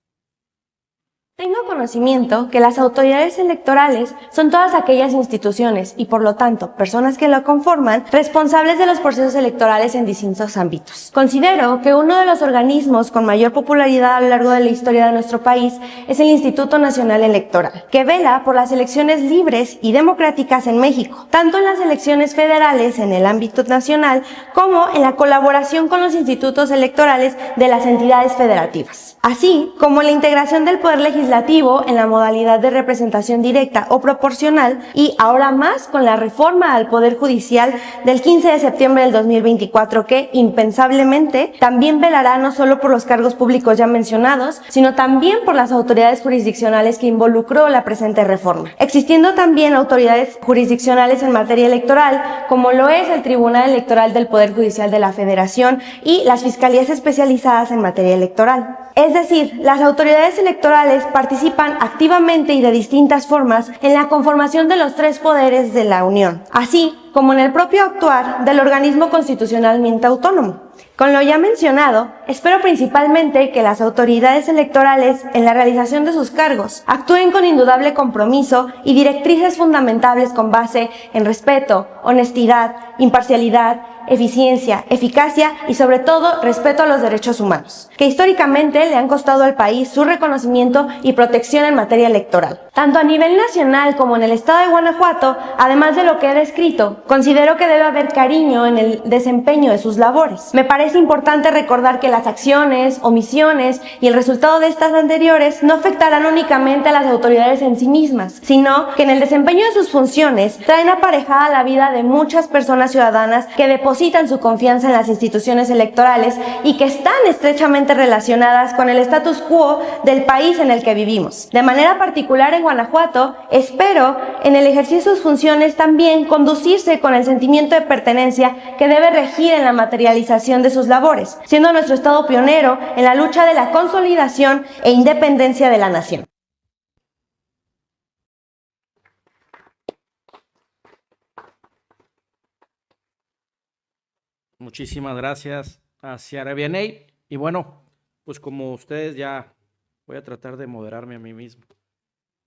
Tengo conocimiento que las autoridades electorales son todas aquellas instituciones y, por lo tanto, personas que lo conforman, responsables de los procesos electorales en distintos ámbitos. Considero que uno de los organismos con mayor popularidad a lo largo de la historia de nuestro país es el Instituto Nacional Electoral, que vela por las elecciones libres y democráticas en México, tanto en las elecciones federales en el ámbito nacional como en la colaboración con los institutos electorales de las entidades federativas, así como la integración del poder legislativo en la modalidad de representación directa o proporcional y ahora más con la reforma al Poder Judicial del 15 de septiembre del 2024 que, impensablemente, también velará no solo por los cargos públicos ya mencionados, sino también por las autoridades jurisdiccionales que involucró la presente reforma, existiendo también autoridades jurisdiccionales en materia electoral, como lo es el Tribunal Electoral del Poder Judicial de la Federación y las fiscalías especializadas en materia electoral. Es decir, las autoridades electorales participan activamente y de distintas formas en la conformación de los tres poderes de la Unión, así como en el propio actuar del organismo constitucionalmente autónomo. Con lo ya mencionado, espero principalmente que las autoridades electorales, en la realización de sus cargos, actúen con indudable compromiso y directrices fundamentales con base en respeto, honestidad, imparcialidad, eficiencia, eficacia y sobre todo respeto a los derechos humanos, que históricamente le han costado al país su reconocimiento y protección en materia electoral. Tanto a nivel nacional como en el estado de Guanajuato, además de lo que he descrito, considero que debe haber cariño en el desempeño de sus labores. Me parece importante recordar que las acciones, omisiones y el resultado de estas anteriores no afectarán únicamente a las autoridades en sí mismas, sino que en el desempeño de sus funciones traen aparejada la vida de muchas personas ciudadanas que depositan su confianza en las instituciones electorales y que están estrechamente relacionadas con el status quo del país en el que vivimos. De manera particular en Guanajuato, espero en el ejercicio de sus funciones también conducirse con el sentimiento de pertenencia que debe regir en la materialización de sus labores, siendo nuestro estado pionero en la lucha de la consolidación e independencia de la nación. Muchísimas gracias a Sara Vianey. Y bueno, pues como ustedes ya, voy a tratar de moderarme a mí mismo.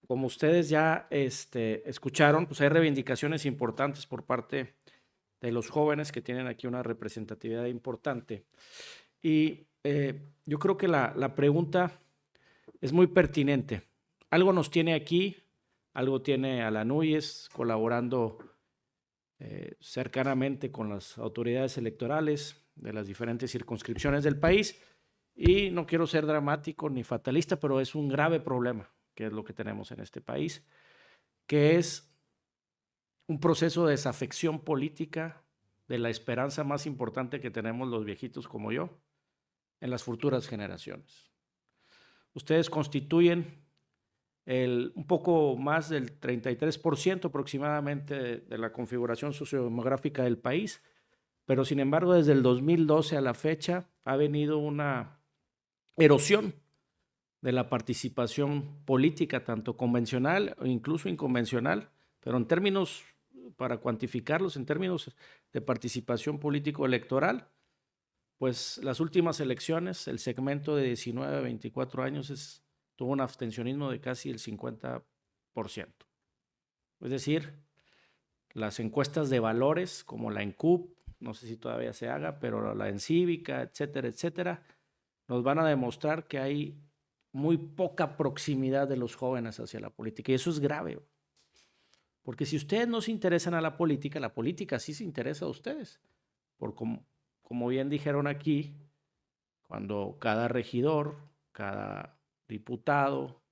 Como ustedes ya escucharon, pues hay reivindicaciones importantes por parte de los jóvenes que tienen aquí una representatividad importante. Y yo creo que la pregunta es muy pertinente. algo nos tiene aquí, algo tiene a la NUYES colaborando cercanamente con las autoridades electorales de las diferentes circunscripciones del país, y no quiero ser dramático ni fatalista, pero es un grave problema que es lo que tenemos en este país, que es un proceso de desafección política de la esperanza más importante que tenemos los viejitos como yo en las futuras generaciones. Ustedes constituyen un poco más del 33% aproximadamente de la configuración sociodemográfica del país, pero sin embargo desde el 2012 a la fecha ha venido una erosión de la participación política, tanto convencional o incluso inconvencional, pero en términos, para cuantificarlos, en términos de participación político-electoral, pues las últimas elecciones, el segmento de 19 a 24 años tuvo un abstencionismo de casi el 50%. Es decir, las encuestas de valores, como la ENCUP, no sé si todavía se haga, pero la ENCívica, etcétera, nos van a demostrar que hay muy poca proximidad de los jóvenes hacia la política, y eso es grave. Porque si ustedes no se interesan a la política sí se interesa a ustedes. Como bien dijeron aquí, cuando cada regidor, cada diputado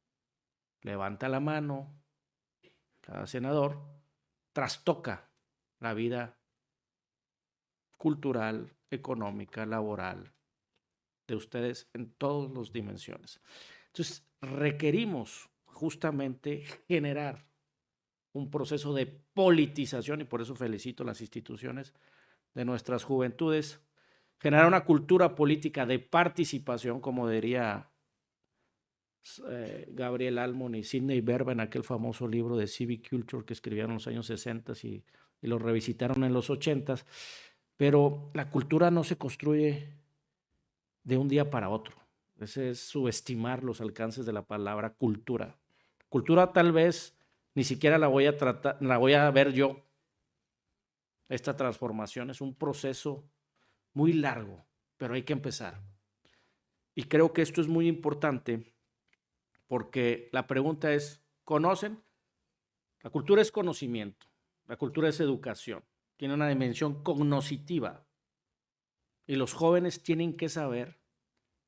levanta la mano, cada senador trastoca la vida cultural, económica, laboral de ustedes en todas las dimensiones. Entonces, requerimos justamente generar un proceso de politización, y por eso felicito a las instituciones de nuestras juventudes, generar una cultura política de participación, como diría Gabriel Almond y Sidney Verba en aquel famoso libro de Civic Culture que escribieron en los años 60 y lo revisitaron en los 80, pero la cultura no se construye de un día para otro. Ese es subestimar los alcances de la palabra cultura. Cultura tal vez ni siquiera la voy a ver yo. Esta transformación es un proceso muy largo, pero hay que empezar. Y creo que esto es muy importante porque la pregunta es, ¿conocen? La cultura es conocimiento, la cultura es educación, tiene una dimensión cognoscitiva y los jóvenes tienen que saber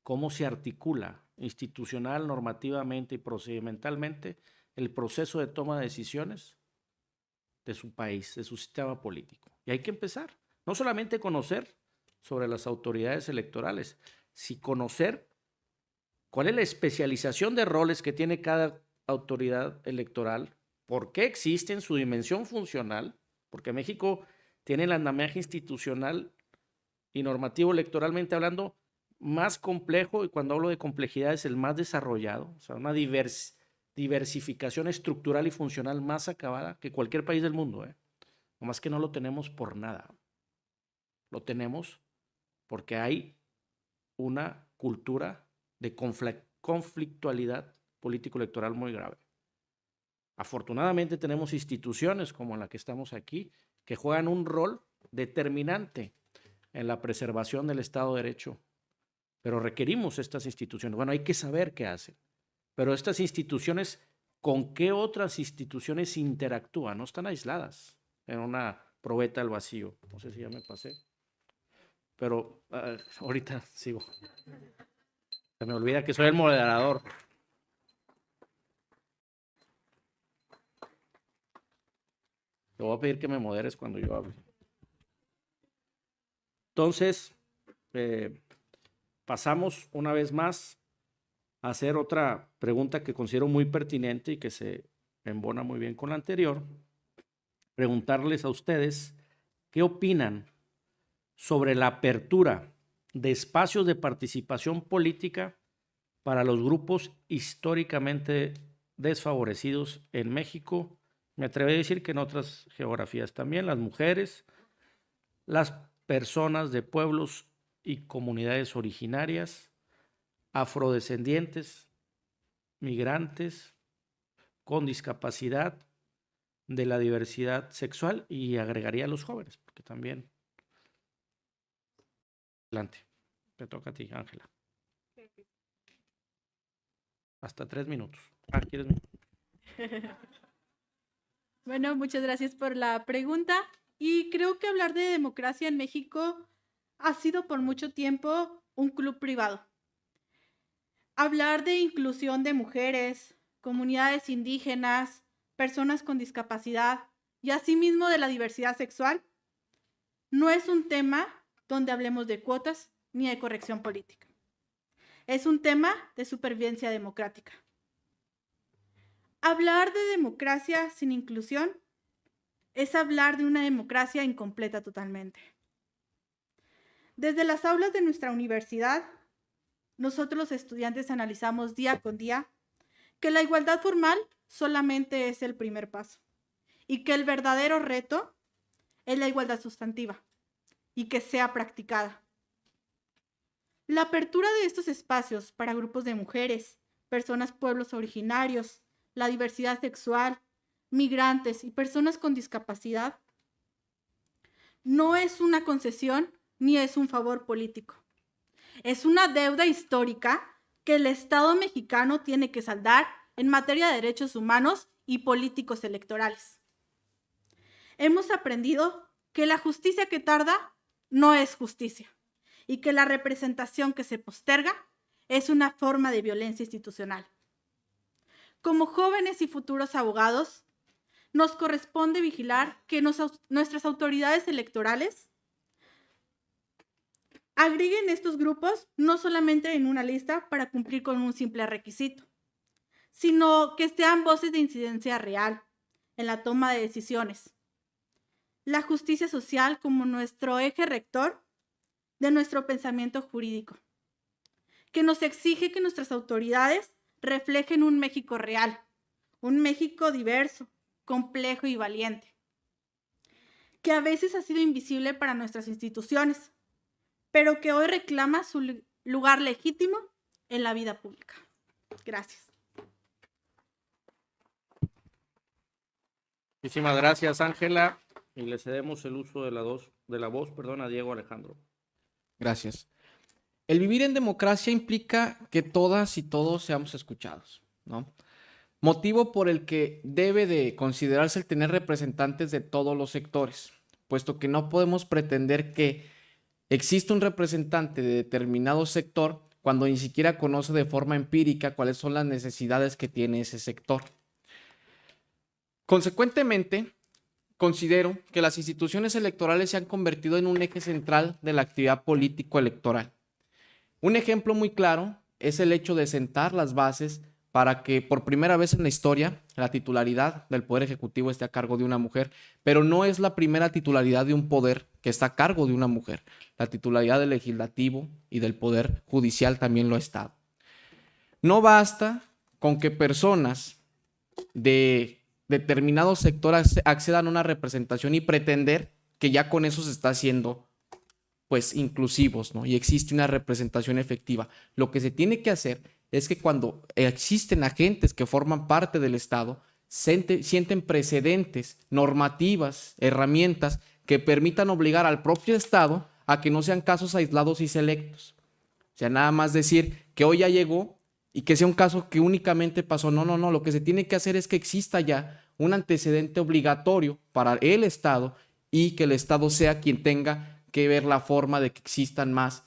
cómo se articula institucional, normativamente y procedimentalmente el proceso de toma de decisiones de su país, de su sistema político. Y hay que empezar, no solamente conocer sobre las autoridades electorales, sino conocer cuál es la especialización de roles que tiene cada autoridad electoral, por qué existen, su dimensión funcional, porque México tiene el andamiaje institucional y normativo electoralmente hablando más complejo, y cuando hablo de complejidad es el más desarrollado, o sea, una diversificación estructural y funcional más acabada que cualquier país del mundo, nomás que no lo tenemos por nada. Lo tenemos porque hay una cultura de conflictualidad político-electoral muy grave. Afortunadamente tenemos instituciones como la que estamos aquí que juegan un rol determinante en la preservación del Estado de Derecho, pero requerimos estas instituciones. Bueno, hay que saber qué hacen, pero estas instituciones, ¿con qué otras instituciones interactúan? No están aisladas en una probeta al vacío. No sé si ya me pasé, pero ahorita sigo. Se me olvida que soy el moderador. Te voy a pedir que me moderes cuando yo hable. Entonces, pasamos una vez más a hacer otra pregunta que considero muy pertinente y que se embona muy bien con la anterior. Preguntarles a ustedes qué opinan sobre la apertura de espacios de participación política para los grupos históricamente desfavorecidos en México. Me atrevo a decir que en otras geografías también, las mujeres, las personas de pueblos y comunidades originarias, afrodescendientes, migrantes, con discapacidad, de la diversidad sexual, y agregaría a los jóvenes, porque también. Adelante, te toca a ti, Ángela. Hasta 3 minutos. ¿Quieres? Bueno, muchas gracias por la pregunta. Y creo que hablar de democracia en México ha sido por mucho tiempo un club privado. Hablar de inclusión de mujeres, comunidades indígenas, personas con discapacidad y asimismo de la diversidad sexual no es un tema donde hablemos de cuotas ni de corrección política. Es un tema de supervivencia democrática. Hablar de democracia sin inclusión es hablar de una democracia incompleta totalmente. Desde las aulas de nuestra universidad, nosotros los estudiantes analizamos día con día que la igualdad formal solamente es el primer paso y que el verdadero reto es la igualdad sustantiva y que sea practicada. La apertura de estos espacios para grupos de mujeres, personas, pueblos originarios, la diversidad sexual, migrantes y personas con discapacidad no es una concesión ni es un favor político. Es una deuda histórica que el Estado mexicano tiene que saldar en materia de derechos humanos y políticos electorales. Hemos aprendido que la justicia que tarda no es justicia y que la representación que se posterga es una forma de violencia institucional. Como jóvenes y futuros abogados, nos corresponde vigilar que nuestras autoridades electorales agreguen estos grupos no solamente en una lista para cumplir con un simple requisito, sino que sean voces de incidencia real en la toma de decisiones. La justicia social como nuestro eje rector de nuestro pensamiento jurídico, que nos exige que nuestras autoridades reflejen un México real, un México diverso, complejo y valiente, que a veces ha sido invisible para nuestras instituciones, pero que hoy reclama su lugar legítimo en la vida pública. Gracias. Muchísimas gracias, Ángela. Y le cedemos el uso de la voz a Diego Alejandro. Gracias. El vivir en democracia implica que todas y todos seamos escuchados, ¿no? Motivo por el que debe de considerarse el tener representantes de todos los sectores, puesto que no podemos pretender que existe un representante de determinado sector cuando ni siquiera conoce de forma empírica cuáles son las necesidades que tiene ese sector. Consecuentemente, considero que las instituciones electorales se han convertido en un eje central de la actividad político-electoral. Un ejemplo muy claro es el hecho de sentar las bases para que por primera vez en la historia la titularidad del Poder Ejecutivo esté a cargo de una mujer, pero no es la primera titularidad de un poder que está a cargo de una mujer. La titularidad del Legislativo y del Poder Judicial también lo ha estado. No basta con que personas de determinado sector accedan a una representación y pretender que ya con eso se está haciendo pues inclusivos, ¿no? Y existe una representación efectiva. Lo que se tiene que hacer es que cuando existen agentes que forman parte del Estado, sienten precedentes, normativas, herramientas que permitan obligar al propio Estado a que no sean casos aislados y selectos. O sea, nada más decir que hoy ya llegó y que sea un caso que únicamente pasó. No. Lo que se tiene que hacer es que exista ya un antecedente obligatorio para el Estado y que el Estado sea quien tenga que ver la forma de que existan más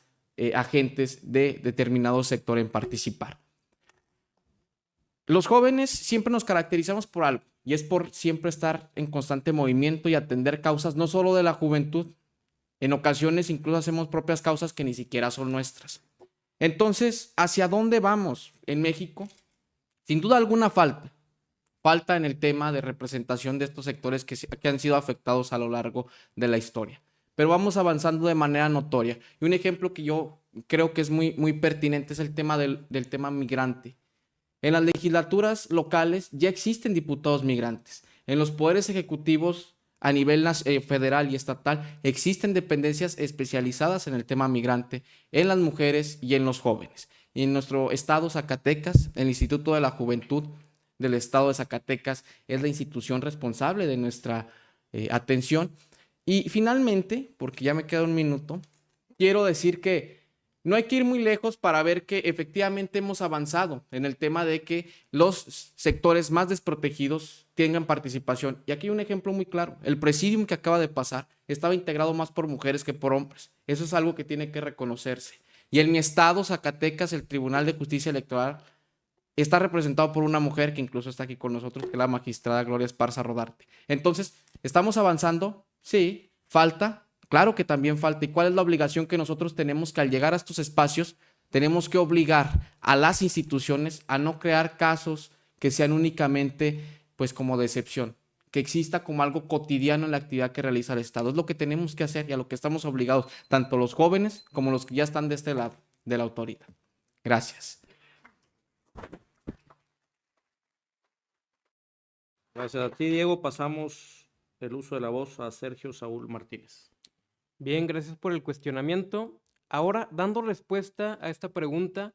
agentes de determinado sector en participar. Los jóvenes siempre nos caracterizamos por algo y es por siempre estar en constante movimiento y atender causas no solo de la juventud. En ocasiones incluso hacemos propias causas que ni siquiera son nuestras. Entonces, ¿hacia dónde vamos en México? Sin duda alguna falta en el tema de representación de estos sectores que han sido afectados a lo largo de la historia. Pero vamos avanzando de manera notoria. Y un ejemplo que yo creo que es muy pertinente es el tema del tema migrante. En las legislaturas locales ya existen diputados migrantes. En los poderes ejecutivos a nivel federal y estatal existen dependencias especializadas en el tema migrante, en las mujeres y en los jóvenes. Y en nuestro estado Zacatecas, el Instituto de la Juventud del estado de Zacatecas es la institución responsable de nuestra atención. Y finalmente, porque ya me queda un minuto, quiero decir que No hay que ir muy lejos para ver que efectivamente hemos avanzado en el tema de que los sectores más desprotegidos tengan participación. Y aquí hay un ejemplo muy claro. El Presidium que acaba de pasar estaba integrado más por mujeres que por hombres. Eso es algo que tiene que reconocerse. Y en mi estado, Zacatecas, el Tribunal de Justicia Electoral está representado por una mujer que incluso está aquí con nosotros, que es la magistrada Gloria Esparza Rodarte. Entonces, ¿estamos avanzando? Sí. ¿Falta? Claro que también falta. ¿Y cuál es la obligación que nosotros tenemos? Que al llegar a estos espacios tenemos que obligar a las instituciones a no crear casos que sean únicamente pues como de excepción, que exista como algo cotidiano en la actividad que realiza el Estado. Es lo que tenemos que hacer y a lo que estamos obligados, tanto los jóvenes como los que ya están de este lado de la autoridad. Gracias. Gracias a ti, Diego. Pasamos el uso de la voz a Sergio Saúl Martínez. Bien, gracias por el cuestionamiento. Ahora, dando respuesta a esta pregunta,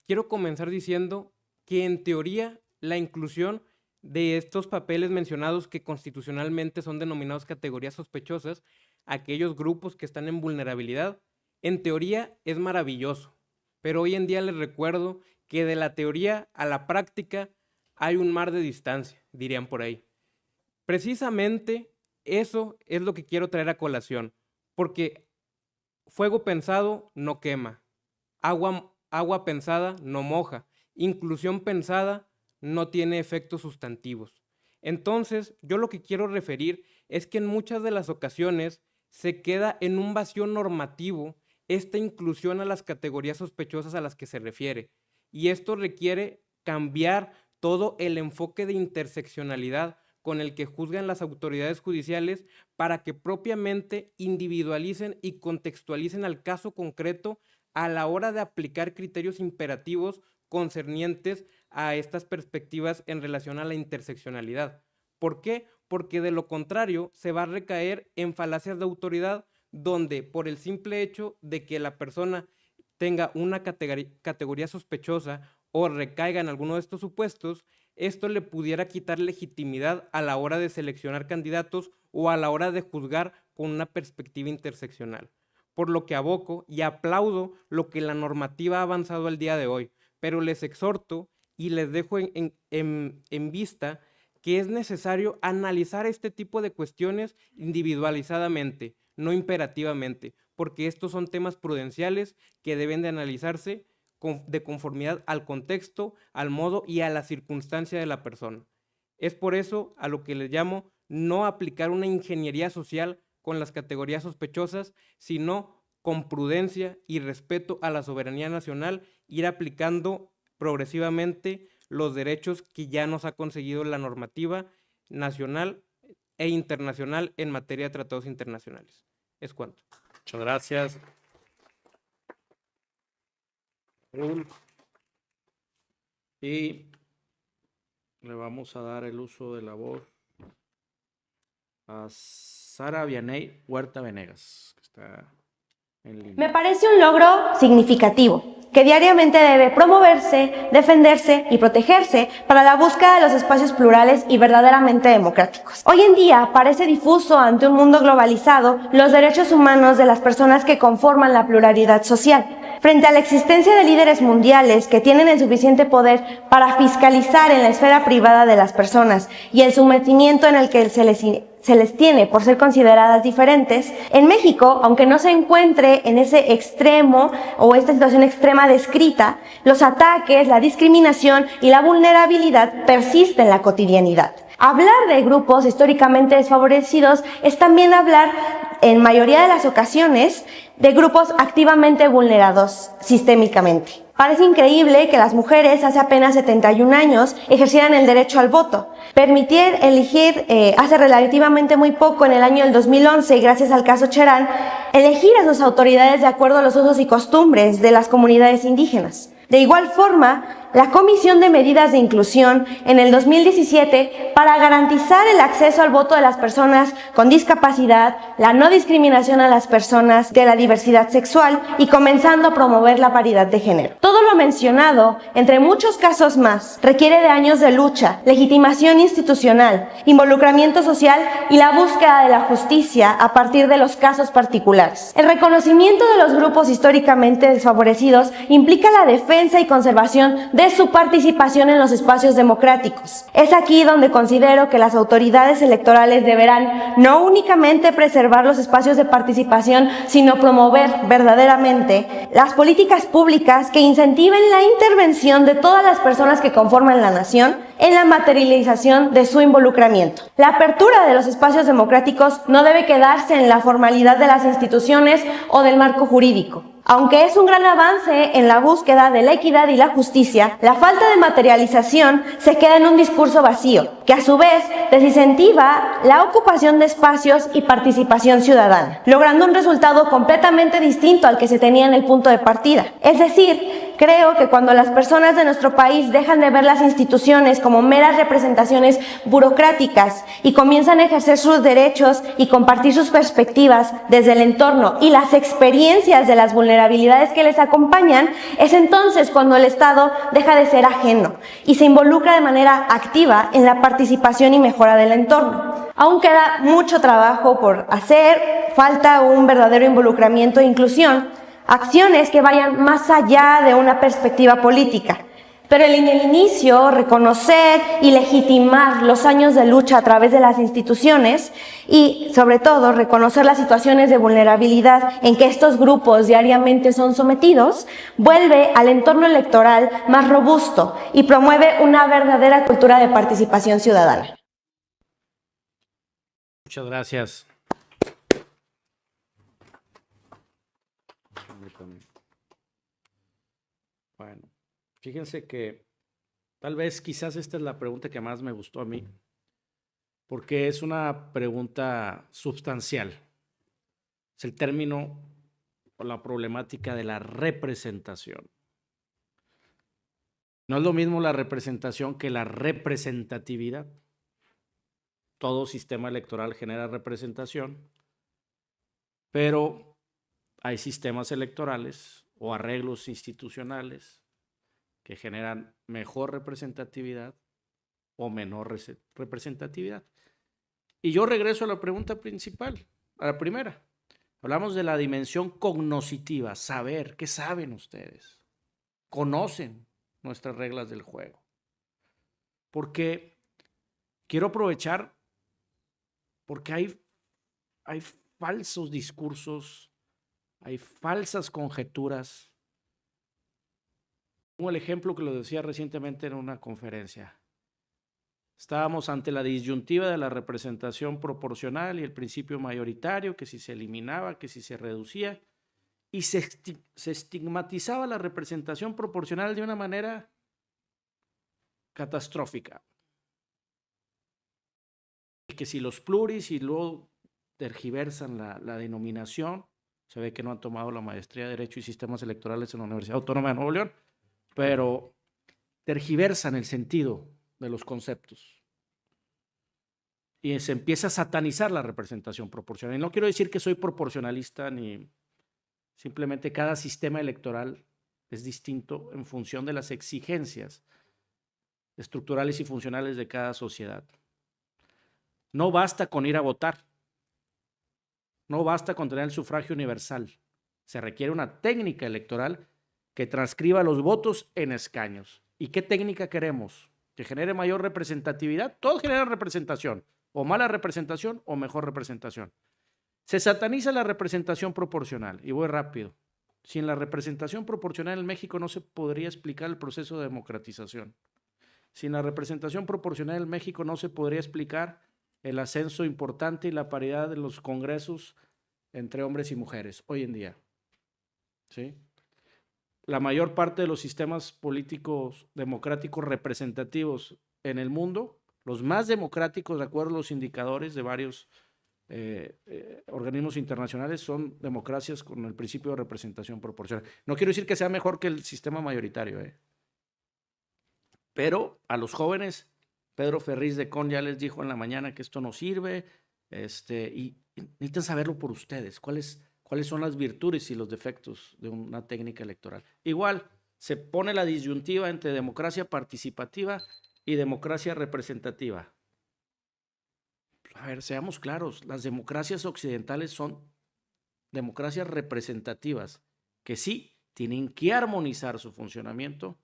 quiero comenzar diciendo que en teoría la inclusión de estos papeles mencionados que constitucionalmente son denominados categorías sospechosas, aquellos grupos que están en vulnerabilidad, en teoría es maravilloso, pero hoy en día les recuerdo que de la teoría a la práctica hay un mar de distancia, dirían por ahí. Precisamente eso es lo que quiero traer a colación, porque fuego pensado no quema, agua pensada no moja, inclusión pensada no tiene efectos sustantivos. Entonces, yo lo que quiero referir es que en muchas de las ocasiones se queda en un vacío normativo esta inclusión a las categorías sospechosas a las que se refiere. Y esto requiere cambiar todo el enfoque de interseccionalidad con el que juzgan las autoridades judiciales para que propiamente individualicen y contextualicen al caso concreto a la hora de aplicar criterios imperativos concernientes a estas perspectivas en relación a la interseccionalidad. ¿Por qué? Porque de lo contrario se va a recaer en falacias de autoridad donde por el simple hecho de que la persona tenga una categoría sospechosa o recaiga en alguno de estos supuestos, esto le pudiera quitar legitimidad a la hora de seleccionar candidatos o a la hora de juzgar con una perspectiva interseccional. Por lo que aboco y aplaudo lo que la normativa ha avanzado al día de hoy, pero les exhorto y les dejo en vista que es necesario analizar este tipo de cuestiones individualizadamente, no imperativamente, porque estos son temas prudenciales que deben de analizarse de conformidad al contexto, al modo y a la circunstancia de la persona. Es por eso a lo que les llamo no aplicar una ingeniería social con las categorías sospechosas, sino con prudencia y respeto a la soberanía nacional, ir aplicando progresivamente los derechos que ya nos ha conseguido la normativa nacional e internacional en materia de tratados internacionales. Es cuanto. Muchas gracias. Y le vamos a dar el uso de la voz a Sara Vianey Huerta Venegas, que está en línea. Me parece un logro significativo, que diariamente debe promoverse, defenderse y protegerse para la búsqueda de los espacios plurales y verdaderamente democráticos. Hoy en día parece difuso ante un mundo globalizado los derechos humanos de las personas que conforman la pluralidad social. Frente a la existencia de líderes mundiales que tienen el suficiente poder para fiscalizar en la esfera privada de las personas y el sometimiento en el que se les tiene por ser consideradas diferentes, en México, aunque no se encuentre en ese extremo o esta situación extrema descrita, los ataques, la discriminación y la vulnerabilidad persisten en la cotidianidad. Hablar de grupos históricamente desfavorecidos es también hablar, en mayoría de las ocasiones, de grupos activamente vulnerados sistémicamente. Parece increíble que las mujeres hace apenas 71 años ejercieran el derecho al voto. Permitir elegir hace relativamente muy poco, en el año del 2011, y gracias al caso Cherán, elegir a sus autoridades de acuerdo a los usos y costumbres de las comunidades indígenas. De igual forma, la Comisión de Medidas de Inclusión en el 2017 para garantizar el acceso al voto de las personas con discapacidad, la no discriminación a las personas de la diversidad sexual y comenzando a promover la paridad de género. Todo lo mencionado, entre muchos casos más, requiere de años de lucha, legitimación institucional, involucramiento social y la búsqueda de la justicia a partir de los casos particulares. El reconocimiento de los grupos históricamente desfavorecidos implica la defensa y conservación de su participación en los espacios democráticos. Es aquí donde considero que las autoridades electorales deberán no únicamente preservar los espacios de participación, sino promover verdaderamente las políticas públicas que incentiven la intervención de todas las personas que conforman la nación en la materialización de su involucramiento. La apertura de los espacios democráticos no debe quedarse en la formalidad de las instituciones o del marco jurídico. Aunque es un gran avance en la búsqueda de la equidad y la justicia, la falta de materialización se queda en un discurso vacío, que a su vez desincentiva la ocupación de espacios y participación ciudadana, logrando un resultado completamente distinto al que se tenía en el punto de partida. Es decir, creo que cuando las personas de nuestro país dejan de ver las instituciones como meras representaciones burocráticas y comienzan a ejercer sus derechos y compartir sus perspectivas desde el entorno y las experiencias de las vulnerabilidades que les acompañan, es entonces cuando el Estado deja de ser ajeno y se involucra de manera activa en la participación y mejora del entorno. Aún queda mucho trabajo por hacer, falta un verdadero involucramiento e inclusión, acciones que vayan más allá de una perspectiva política. Pero en el inicio, reconocer y legitimar los años de lucha a través de las instituciones y, sobre todo, reconocer las situaciones de vulnerabilidad en que estos grupos diariamente son sometidos, vuelve al entorno electoral más robusto y promueve una verdadera cultura de participación ciudadana. Muchas gracias. Bueno, fíjense que tal vez quizás esta es la pregunta que más me gustó a mí, porque es una pregunta sustancial. Es el término o la problemática de la representación. No es lo mismo la representación que la representatividad. Todo sistema electoral genera representación, pero hay sistemas electorales o arreglos institucionales que generan mejor representatividad o menor representatividad. Y yo regreso a la pregunta principal, a la primera. Hablamos de la dimensión cognoscitiva, saber, ¿qué saben ustedes? ¿Conocen nuestras reglas del juego? Porque quiero aprovechar, porque hay falsos discursos, hay falsas conjeturas. Pongo el ejemplo que lo decía recientemente en una conferencia. Estábamos ante la disyuntiva de la representación proporcional y el principio mayoritario, que si se eliminaba, que si se reducía, y se estigmatizaba la representación proporcional de una manera catastrófica. Y que si los pluris y luego tergiversan la denominación, se ve que no han tomado la maestría de Derecho y Sistemas Electorales en la Universidad Autónoma de Nuevo León, pero tergiversan el sentido de los conceptos. Y se empieza a satanizar la representación proporcional. Y no quiero decir que soy proporcionalista, ni simplemente cada sistema electoral es distinto en función de las exigencias estructurales y funcionales de cada sociedad. No basta con ir a votar. No basta con tener el sufragio universal. Se requiere una técnica electoral que transcriba los votos en escaños. ¿Y qué técnica queremos? ¿Que genere mayor representatividad? Todos generan representación, o mala representación o mejor representación. Se sataniza la representación proporcional, y voy rápido. Sin la representación proporcional en México no se podría explicar el proceso de democratización. Sin la representación proporcional en México no se podría explicar el ascenso importante y la paridad de los congresos entre hombres y mujeres hoy en día. ¿Sí? La mayor parte de los sistemas políticos democráticos representativos en el mundo, los más democráticos de acuerdo a los indicadores de varios organismos internacionales, son democracias con el principio de representación proporcional. No quiero decir que sea mejor que el sistema mayoritario, Pero a los jóvenes, Pedro Ferriz de Con ya les dijo en la mañana que esto no sirve, y necesitan saberlo por ustedes, cuáles son las virtudes y los defectos de una técnica electoral. Igual, se pone la disyuntiva entre democracia participativa y democracia representativa. A ver, seamos claros, las democracias occidentales son democracias representativas, que sí tienen que armonizar su funcionamiento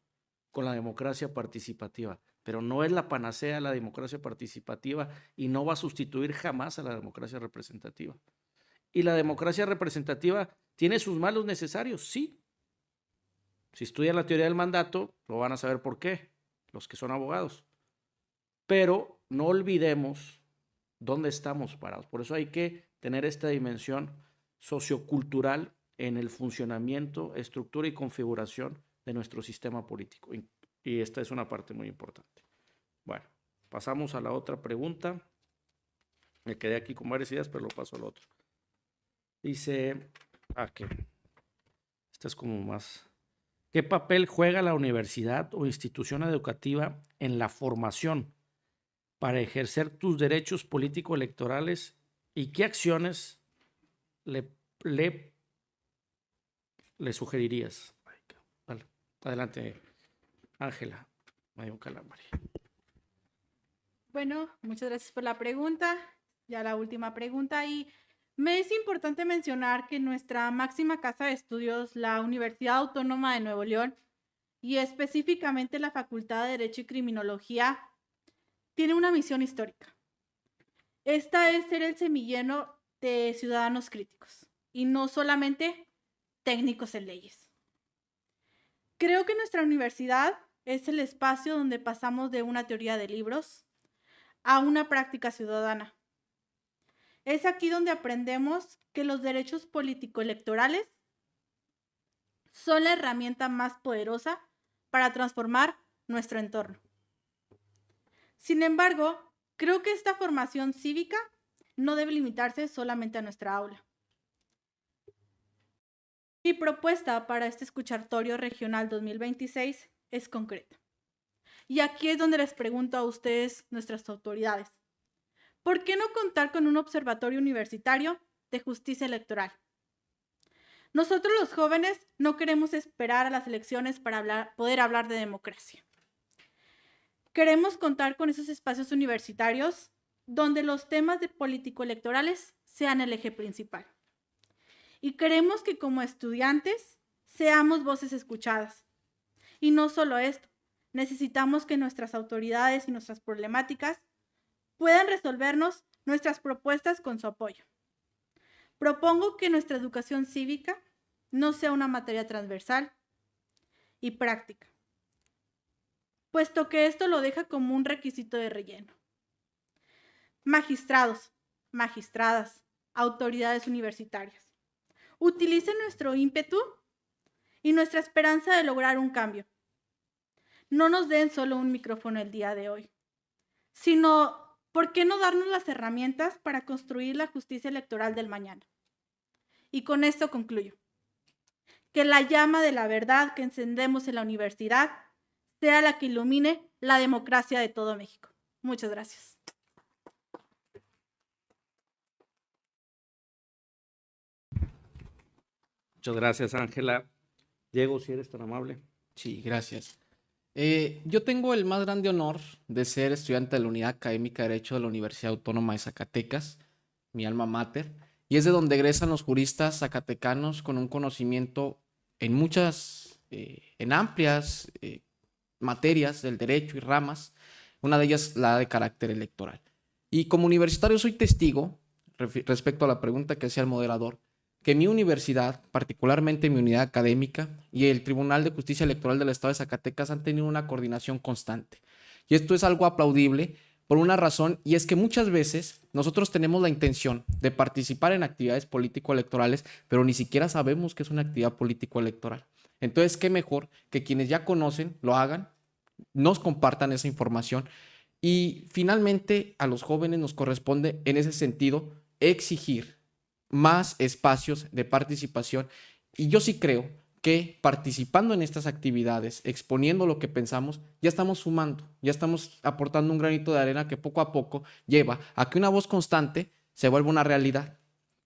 con la democracia participativa, pero no es la panacea la democracia participativa y no va a sustituir jamás a la democracia representativa. Y la democracia representativa tiene sus malos necesarios, sí. Si estudian la teoría del mandato, lo van a saber por qué, los que son abogados. Pero no olvidemos dónde estamos parados. Por eso hay que tener esta dimensión sociocultural en el funcionamiento, estructura y configuración de nuestro sistema político. Y esta es una parte muy importante. Bueno, pasamos a la otra pregunta. Me quedé aquí con varias ideas, pero lo paso al otro. Dice, esta es como más. ¿Qué papel juega la universidad o institución educativa en la formación para ejercer tus derechos político-electorales y qué acciones le sugerirías? Vale. Adelante, Ángela. Mayo Calamari. Bueno, muchas gracias por la pregunta. Ya la última pregunta. Y me es importante mencionar que nuestra máxima casa de estudios, la Universidad Autónoma de Nuevo León, y específicamente la Facultad de Derecho y Criminología, tiene una misión histórica. Esta es ser el semillero de ciudadanos críticos y no solamente técnicos en leyes. Creo que nuestra universidad es el espacio donde pasamos de una teoría de libros a una práctica ciudadana. Es aquí donde aprendemos que los derechos político-electorales son la herramienta más poderosa para transformar nuestro entorno. Sin embargo, creo que esta formación cívica no debe limitarse solamente a nuestra aula. Mi propuesta para este escuchatorio regional 2026 es concreta. Y aquí es donde les pregunto a ustedes, nuestras autoridades, ¿por qué no contar con un observatorio universitario de justicia electoral? Nosotros los jóvenes no queremos esperar a las elecciones para poder hablar de democracia. Queremos contar con esos espacios universitarios donde los temas de político-electorales sean el eje principal. Y queremos que como estudiantes seamos voces escuchadas. Y no solo esto, necesitamos que nuestras autoridades y nuestras problemáticas puedan resolvernos nuestras propuestas con su apoyo. Propongo que nuestra educación cívica no sea una materia transversal y práctica, puesto que esto lo deja como un requisito de relleno. Magistrados, magistradas, autoridades universitarias, utilicen nuestro ímpetu y nuestra esperanza de lograr un cambio. No nos den solo un micrófono el día de hoy, sino ¿por qué no darnos las herramientas para construir la justicia electoral del mañana? Y con esto concluyo. Que la llama de la verdad que encendemos en la universidad sea la que ilumine la democracia de todo México. Muchas gracias. Muchas gracias, Ángela. Diego, si eres tan amable. Sí, gracias. Yo tengo el más grande honor de ser estudiante de la Unidad Académica de Derecho de la Universidad Autónoma de Zacatecas, mi alma mater, y es de donde egresan los juristas zacatecanos con un conocimiento en amplias materias del derecho y ramas, una de ellas la de carácter electoral. Y como universitario soy testigo, respecto a la pregunta que hacía el moderador, que mi universidad, particularmente mi unidad académica y el Tribunal de Justicia Electoral del Estado de Zacatecas han tenido una coordinación constante. Y esto es algo aplaudible por una razón, y es que muchas veces nosotros tenemos la intención de participar en actividades político-electorales, pero ni siquiera sabemos que es una actividad político-electoral. Entonces, qué mejor que quienes ya conocen lo hagan, nos compartan esa información y finalmente a los jóvenes nos corresponde en ese sentido exigir más espacios de participación. Y yo sí creo que participando en estas actividades, exponiendo lo que pensamos, ya estamos sumando, ya estamos aportando un granito de arena que poco a poco lleva a que una voz constante se vuelva una realidad.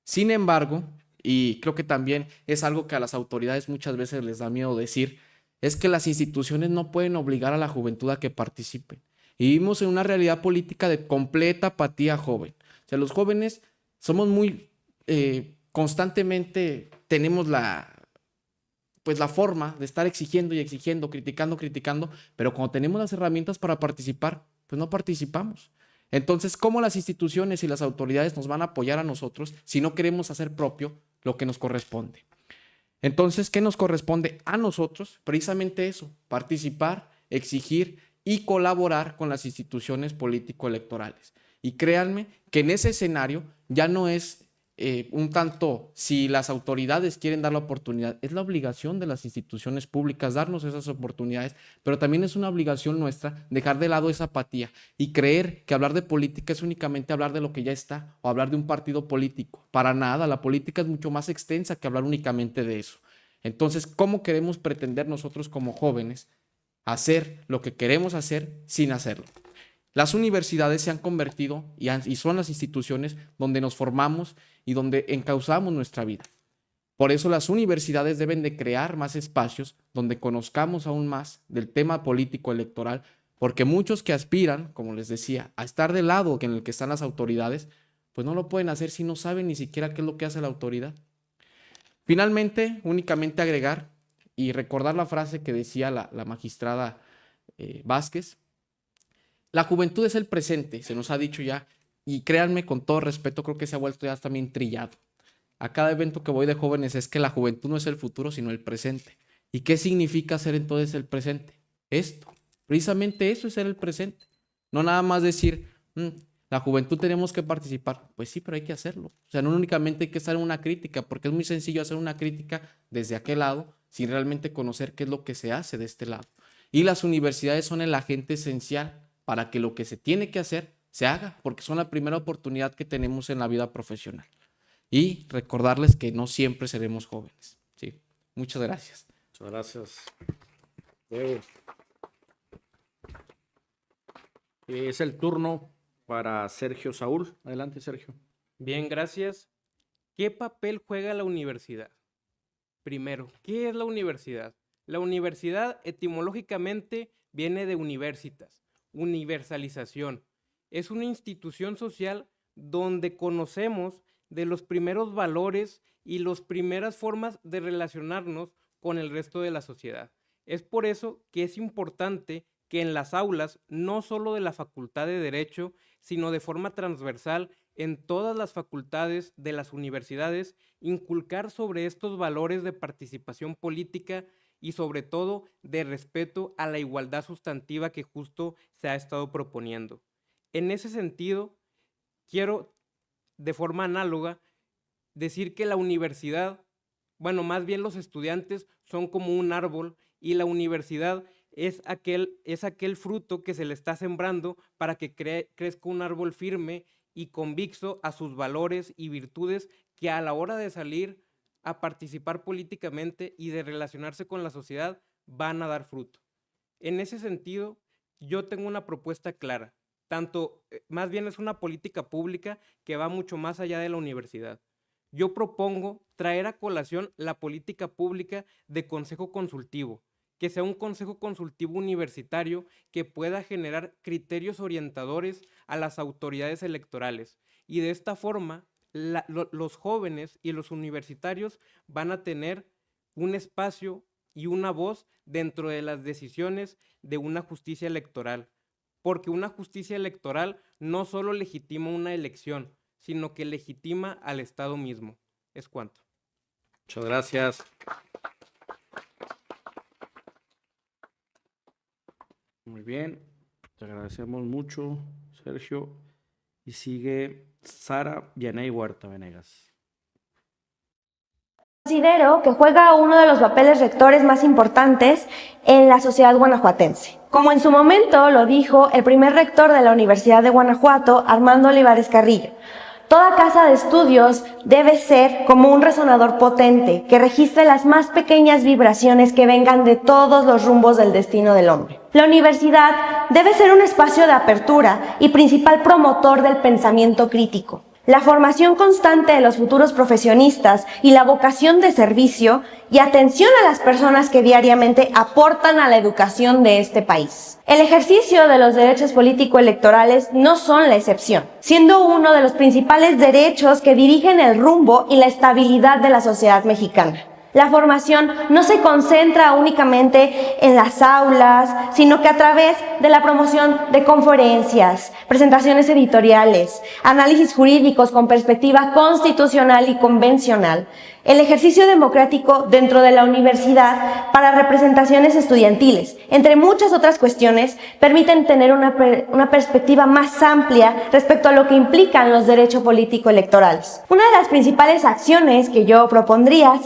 Sin embargo, y creo que también es algo que a las autoridades muchas veces les da miedo decir, es que las instituciones no pueden obligar a la juventud a que participe. Y vivimos en una realidad política de completa apatía joven. O sea, los jóvenes somos muy constantemente, tenemos la forma de estar exigiendo y exigiendo, criticando, pero cuando tenemos las herramientas para participar, pues no participamos. Entonces, ¿cómo las instituciones y las autoridades nos van a apoyar a nosotros si no queremos hacer propio lo que nos corresponde? Entonces, ¿qué nos corresponde a nosotros? Precisamente eso, participar, exigir y colaborar con las instituciones político-electorales. Y créanme que en ese escenario ya no es un tanto si las autoridades quieren dar la oportunidad, es la obligación de las instituciones públicas darnos esas oportunidades, pero también es una obligación nuestra dejar de lado esa apatía y creer que hablar de política es únicamente hablar de lo que ya está o hablar de un partido político. Para nada, la política es mucho más extensa que hablar únicamente de eso. Entonces, ¿cómo queremos pretender nosotros como jóvenes hacer lo que queremos hacer sin hacerlo? Las universidades se han convertido y son las instituciones donde nos formamos y donde encauzamos nuestra vida. Por eso las universidades deben de crear más espacios donde conozcamos aún más del tema político electoral, porque muchos que aspiran, como les decía, a estar del lado en el que están las autoridades, pues no lo pueden hacer si no saben ni siquiera qué es lo que hace la autoridad. Finalmente, únicamente agregar y recordar la frase que decía la magistrada Vázquez. La juventud es el presente, se nos ha dicho ya, y créanme, con todo respeto, creo que se ha vuelto ya también trillado. A cada evento que voy de jóvenes es que la juventud no es el futuro, sino el presente. ¿Y qué significa ser entonces el presente? Esto, precisamente eso es ser el presente. No nada más decir, la juventud tenemos que participar. Pues sí, pero hay que hacerlo. O sea, no únicamente hay que estar en una crítica, porque es muy sencillo hacer una crítica desde aquel lado, sin realmente conocer qué es lo que se hace de este lado. Y las universidades son el agente esencial para que lo que se tiene que hacer se haga, porque son la primera oportunidad que tenemos en la vida profesional. Y recordarles que no siempre seremos jóvenes. ¿Sí? Muchas gracias. Muchas gracias. Diego. Es el turno para Sergio Saúl. Adelante, Sergio. Bien, gracias. ¿Qué papel juega la universidad? Primero, ¿qué es la universidad? La universidad etimológicamente viene de universitas, universalización. Es una institución social donde conocemos de los primeros valores y las primeras formas de relacionarnos con el resto de la sociedad. Es por eso que es importante que en las aulas, no solo de la Facultad de Derecho, sino de forma transversal en todas las facultades de las universidades, inculcar sobre estos valores de participación política y sobre todo de respeto a la igualdad sustantiva que justo se ha estado proponiendo. En ese sentido, quiero de forma análoga decir que la universidad, bueno, más bien los estudiantes son como un árbol y la universidad es aquel fruto que se le está sembrando para que crezca un árbol firme y convicto a sus valores y virtudes que a la hora de salir a participar políticamente y de relacionarse con la sociedad van a dar fruto. En ese sentido, yo tengo una propuesta clara. Más bien es una política pública que va mucho más allá de la universidad. Yo propongo traer a colación la política pública de consejo consultivo, que sea un consejo consultivo universitario que pueda generar criterios orientadores a las autoridades electorales. Y de esta forma, los jóvenes y los universitarios van a tener un espacio y una voz dentro de las decisiones de una justicia electoral. Porque una justicia electoral no solo legitima una elección, sino que legitima al Estado mismo. Es cuanto. Muchas gracias. Muy bien. Te agradecemos mucho, Sergio. Y sigue Sara Yaney Huerta Venegas. Considero que juega uno de los papeles rectores más importantes en la sociedad guanajuatense. Como en su momento lo dijo el primer rector de la Universidad de Guanajuato, Armando Olivares Carrillo, Toda casa de estudios debe ser como un resonador potente que registre las más pequeñas vibraciones que vengan de todos los rumbos del destino del hombre. La universidad debe ser un espacio de apertura y principal promotor del pensamiento crítico. La formación constante de los futuros profesionistas y la vocación de servicio y atención a las personas que diariamente aportan a la educación de este país. El ejercicio de los derechos político-electorales no son la excepción, siendo uno de los principales derechos que dirigen el rumbo y la estabilidad de la sociedad mexicana. La formación no se concentra únicamente en las aulas, sino que a través de la promoción de conferencias, presentaciones editoriales, análisis jurídicos con perspectiva constitucional y convencional, el ejercicio democrático dentro de la universidad para representaciones estudiantiles, entre muchas otras cuestiones, permiten tener una perspectiva más amplia respecto a lo que implican los derechos político-electorales. Una de las principales acciones que yo propondría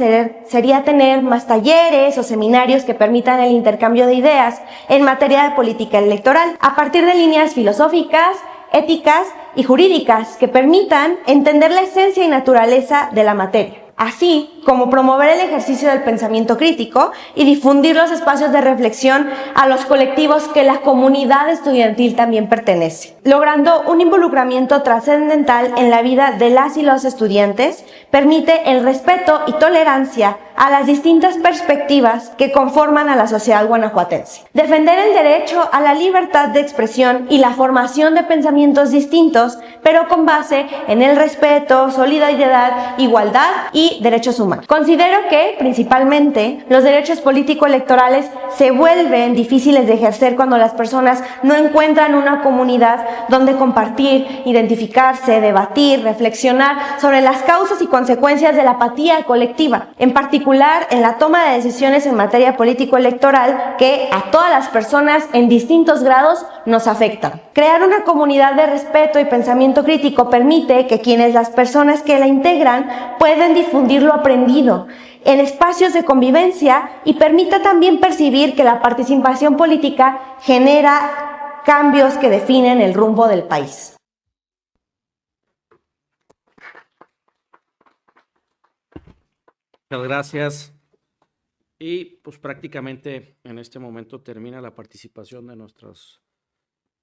sería tener más talleres o seminarios que permitan el intercambio de ideas en materia de política electoral, a partir de líneas filosóficas, éticas y jurídicas que permitan entender la esencia y naturaleza de la materia, así como promover el ejercicio del pensamiento crítico y difundir los espacios de reflexión a los colectivos que la comunidad estudiantil también pertenece, logrando un involucramiento trascendental en la vida de las y los estudiantes, permite el respeto y tolerancia a las distintas perspectivas que conforman a la sociedad guanajuatense. Defender el derecho a la libertad de expresión y la formación de pensamientos distintos, pero con base en el respeto, solidaridad, igualdad y derechos humanos. Considero que, principalmente, los derechos político-electorales se vuelven difíciles de ejercer cuando las personas no encuentran una comunidad donde compartir, identificarse, debatir, reflexionar sobre las causas y consecuencias de la apatía colectiva, en particular en la toma de decisiones en materia político-electoral que a todas las personas en distintos grados nos afectan. Crear una comunidad de respeto y pensamiento crítico permite que las personas que la integran pueden difundir lo aprendido en espacios de convivencia y permita también percibir que la participación política genera cambios que definen el rumbo del país. Muchas gracias. Y pues prácticamente en este momento termina la participación de nuestros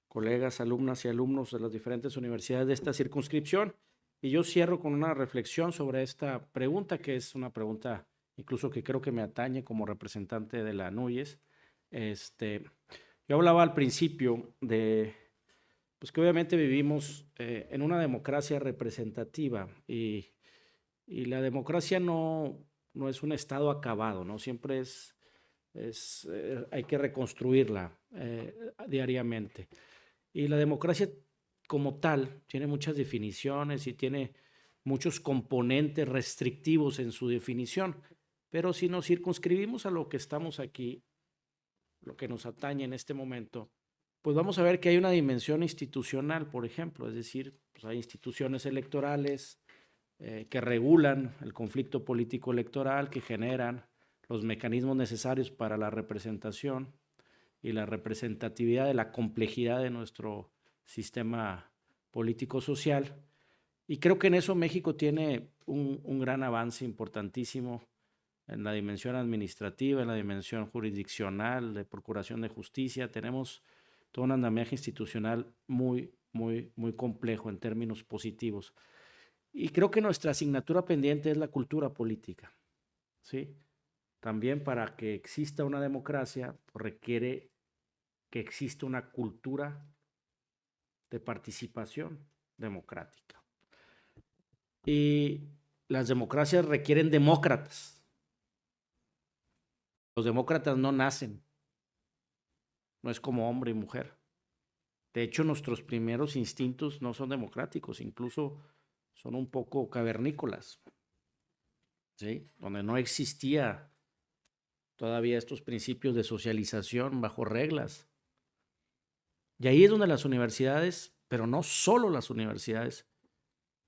colegas, alumnas y alumnos de las diferentes universidades de esta circunscripción. Y yo cierro con una reflexión sobre esta pregunta, que es una pregunta incluso que creo que me atañe como representante de la NUYES. Yo hablaba al principio de pues que obviamente vivimos en una democracia representativa y la democracia no es un estado acabado, ¿no? Siempre hay que reconstruirla diariamente. Y la democracia como tal tiene muchas definiciones y tiene muchos componentes restrictivos en su definición, pero si nos circunscribimos a lo que estamos aquí, lo que nos atañe en este momento, pues vamos a ver que hay una dimensión institucional, por ejemplo, es decir, pues hay instituciones electorales que regulan el conflicto político electoral, que generan los mecanismos necesarios para la representación y la representatividad de la complejidad de nuestro sistema político-social. Y creo que en eso México tiene un gran avance importantísimo en la dimensión administrativa, en la dimensión jurisdiccional, de procuración de justicia. Tenemos todo un andamiaje institucional muy complejo en términos positivos. Y creo que nuestra asignatura pendiente es la cultura política, ¿sí? También para que exista una democracia requiere que exista una cultura de participación democrática. Y las democracias requieren demócratas. Los demócratas no nacen, no es como hombre y mujer. De hecho, nuestros primeros instintos no son democráticos, incluso son un poco cavernícolas, ¿sí? Donde no existía todavía estos principios de socialización bajo reglas. Y ahí es donde las universidades, pero no solo las universidades,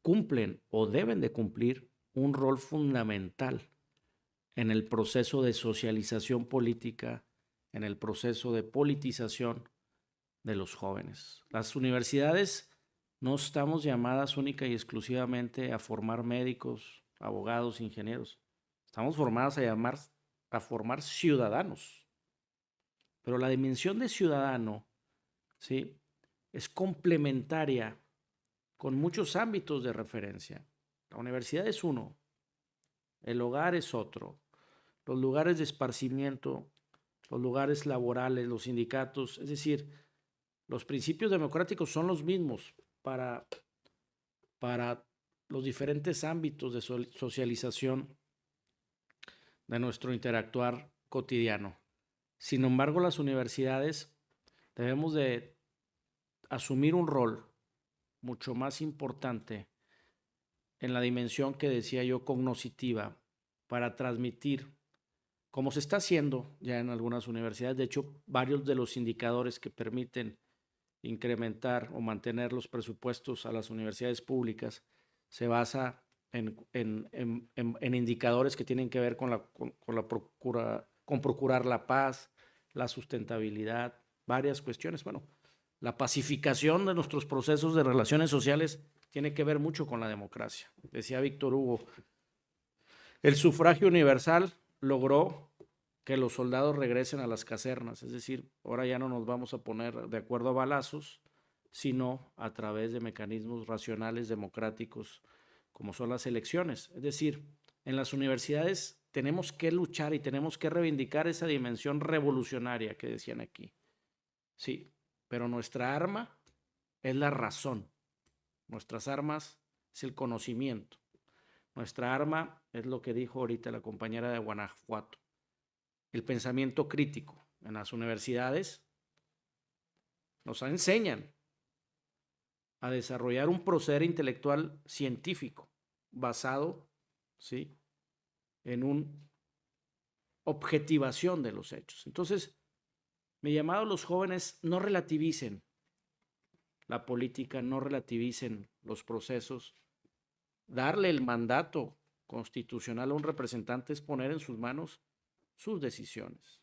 cumplen o deben de cumplir un rol fundamental en el proceso de socialización política, en el proceso de politización de los jóvenes. Las universidades no estamos llamadas única y exclusivamente a formar médicos, abogados, ingenieros. Estamos formadas a formar ciudadanos. Pero la dimensión de ciudadano, ¿sí?, es complementaria con muchos ámbitos de referencia. La universidad es uno, el hogar es otro, los lugares de esparcimiento, los lugares laborales, los sindicatos, es decir, los principios democráticos son los mismos para los diferentes ámbitos de socialización de nuestro interactuar cotidiano. Sin embargo, las universidades debemos de asumir un rol mucho más importante en la dimensión que decía yo cognoscitiva para transmitir, como se está haciendo ya en algunas universidades. De hecho, varios de los indicadores que permiten incrementar o mantener los presupuestos a las universidades públicas se basa en indicadores que tienen que ver con procurar la paz, la sustentabilidad, varias cuestiones. Bueno, la pacificación de nuestros procesos de relaciones sociales tiene que ver mucho con la democracia. Decía Víctor Hugo, el sufragio universal logró que los soldados regresen a las casernas, es decir, ahora ya no nos vamos a poner de acuerdo a balazos, sino a través de mecanismos racionales, democráticos, como son las elecciones. Es decir, en las universidades tenemos que luchar y tenemos que reivindicar esa dimensión revolucionaria que decían aquí. Sí, pero nuestra arma es la razón. Nuestras armas es el conocimiento. Nuestra arma es lo que dijo ahorita la compañera de Guanajuato, el pensamiento crítico. En las universidades nos enseñan a desarrollar un proceder intelectual científico basado, ¿sí?, en una objetivación de los hechos. Entonces, mi llamado a los jóvenes, no relativicen la política, no relativicen los procesos. Darle el mandato constitucional a un representante es poner en sus manos sus decisiones.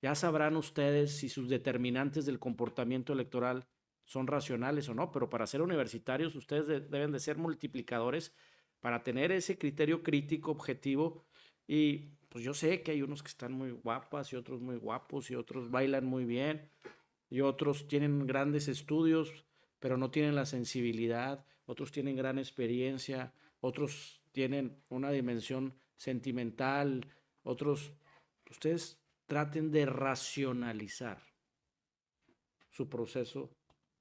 Ya sabrán ustedes si sus determinantes del comportamiento electoral son racionales o no, pero para ser universitarios ustedes deben de ser multiplicadores para tener ese criterio crítico, objetivo. Y pues yo sé que hay unos que están muy guapas y otros muy guapos y otros bailan muy bien y otros tienen grandes estudios, pero no tienen la sensibilidad, otros tienen gran experiencia, otros tienen una dimensión sentimental, otros. Ustedes traten de racionalizar su proceso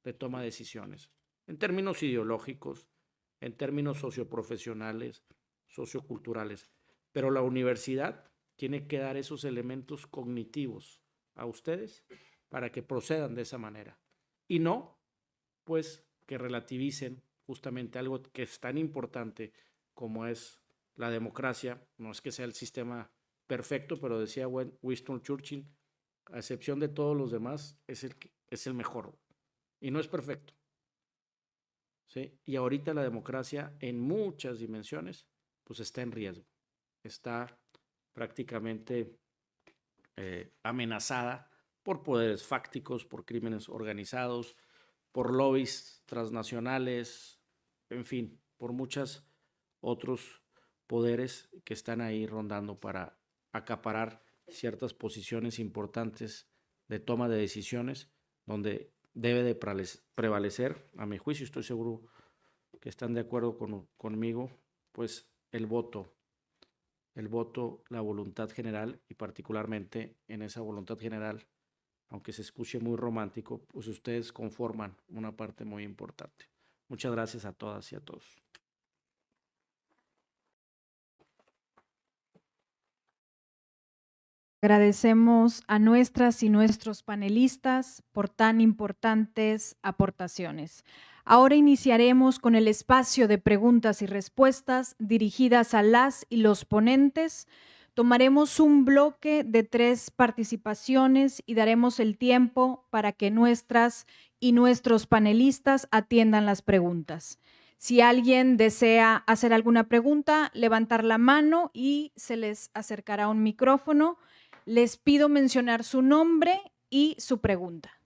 de toma de decisiones, en términos ideológicos, en términos socioprofesionales, socioculturales. Pero la universidad tiene que dar esos elementos cognitivos a ustedes para que procedan de esa manera. Y no, pues, que relativicen justamente algo que es tan importante como es la democracia. No es que sea el sistema perfecto, pero decía Winston Churchill, a excepción de todos los demás, es el mejor. Y no es perfecto. ¿Sí? Y ahorita la democracia en muchas dimensiones pues está en riesgo, está prácticamente amenazada por poderes fácticos, por crímenes organizados, por lobbies transnacionales, en fin, por muchos otros poderes que están ahí rondando para acaparar ciertas posiciones importantes de toma de decisiones, donde debe de prevalecer, a mi juicio, estoy seguro que están de acuerdo conmigo, pues el voto, la voluntad general, y particularmente en esa voluntad general, aunque se escuche muy romántico, pues ustedes conforman una parte muy importante. Muchas gracias a todas y a todos. Agradecemos a nuestras y nuestros panelistas por tan importantes aportaciones. Ahora iniciaremos con el espacio de preguntas y respuestas dirigidas a las y los ponentes. Tomaremos un bloque de 3 participaciones y daremos el tiempo para que nuestras y nuestros panelistas atiendan las preguntas. Si alguien desea hacer alguna pregunta, levantar la mano y se les acercará un micrófono. Les pido mencionar su nombre y su pregunta.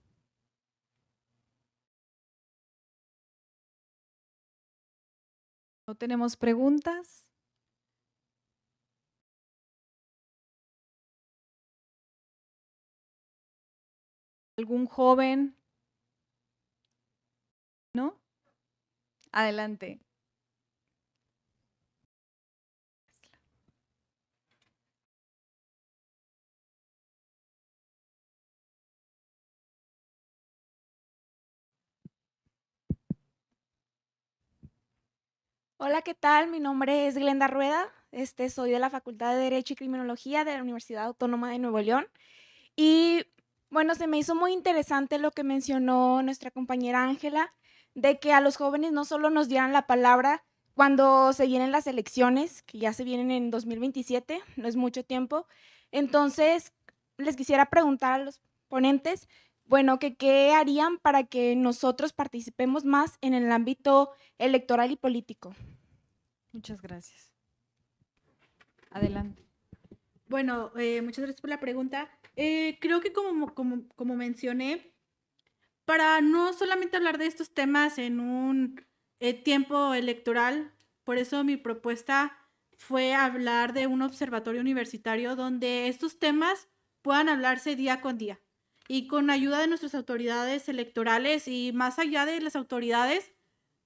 ¿No tenemos preguntas? ¿Algún joven? ¿No? Adelante. Hola, ¿qué tal? Mi nombre es Glenda Rueda. Soy de la Facultad de Derecho y Criminología de la Universidad Autónoma de Nuevo León. Y bueno, se me hizo muy interesante lo que mencionó nuestra compañera Ángela, de que a los jóvenes no solo nos dieran la palabra cuando se vienen las elecciones, que ya se vienen en 2027, no es mucho tiempo. Entonces, les quisiera preguntar a los ponentes, bueno, que qué harían para que nosotros participemos más en el ámbito electoral y político. Muchas gracias. Adelante. Bueno, muchas gracias por la pregunta. Creo que como mencioné, para no solamente hablar de estos temas en un tiempo electoral, por eso mi propuesta fue hablar de un observatorio universitario donde estos temas puedan hablarse día con día y con ayuda de nuestras autoridades electorales y más allá de las autoridades,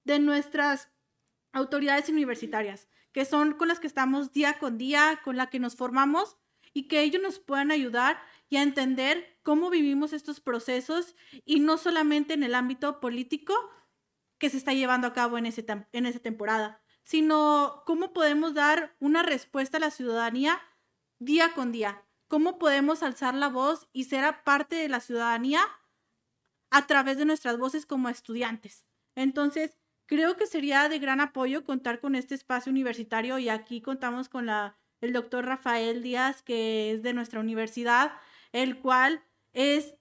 de nuestras autoridades universitarias, que son con las que estamos día con día, con las que nos formamos y que ellos nos puedan ayudar y a entender cómo vivimos estos procesos y no solamente en el ámbito político que se está llevando a cabo en esa temporada, sino cómo podemos dar una respuesta a la ciudadanía día con día, cómo podemos alzar la voz y ser parte de la ciudadanía a través de nuestras voces como estudiantes. Entonces, creo que sería de gran apoyo contar con este espacio universitario y aquí contamos con el doctor Rafael Díaz, que es de nuestra universidad, el cual es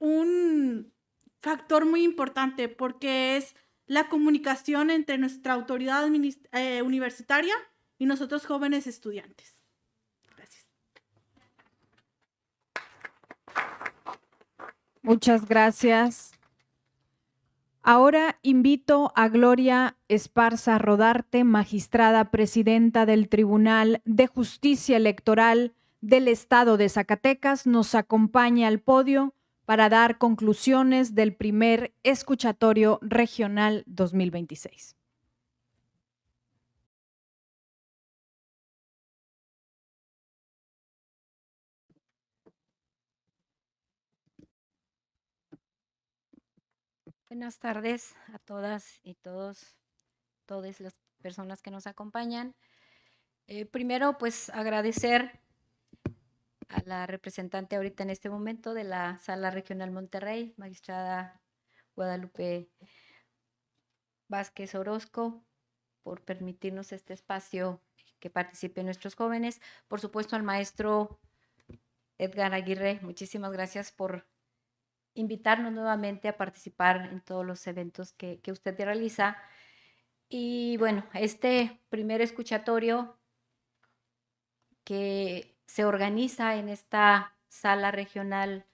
un factor muy importante porque es la comunicación entre nuestra autoridad universitaria y nosotros jóvenes estudiantes. Gracias. Muchas gracias. Ahora invito a Gloria Esparza Rodarte, magistrada presidenta del Tribunal de Justicia Electoral del Estado de Zacatecas, nos acompaña al podio para dar conclusiones del primer escuchatorio regional 2026. Buenas tardes a todas y todas las personas que nos acompañan. Primero, pues agradecer a la representante ahorita en este momento de la Sala Regional Monterrey, magistrada Guadalupe Vázquez Orozco, por permitirnos este espacio que participen nuestros jóvenes. Por supuesto, al maestro Edgar Aguirre, muchísimas gracias por invitarnos nuevamente a participar en todos los eventos que usted realiza. Y bueno, este primer escuchatorio que se organiza en esta Sala Regional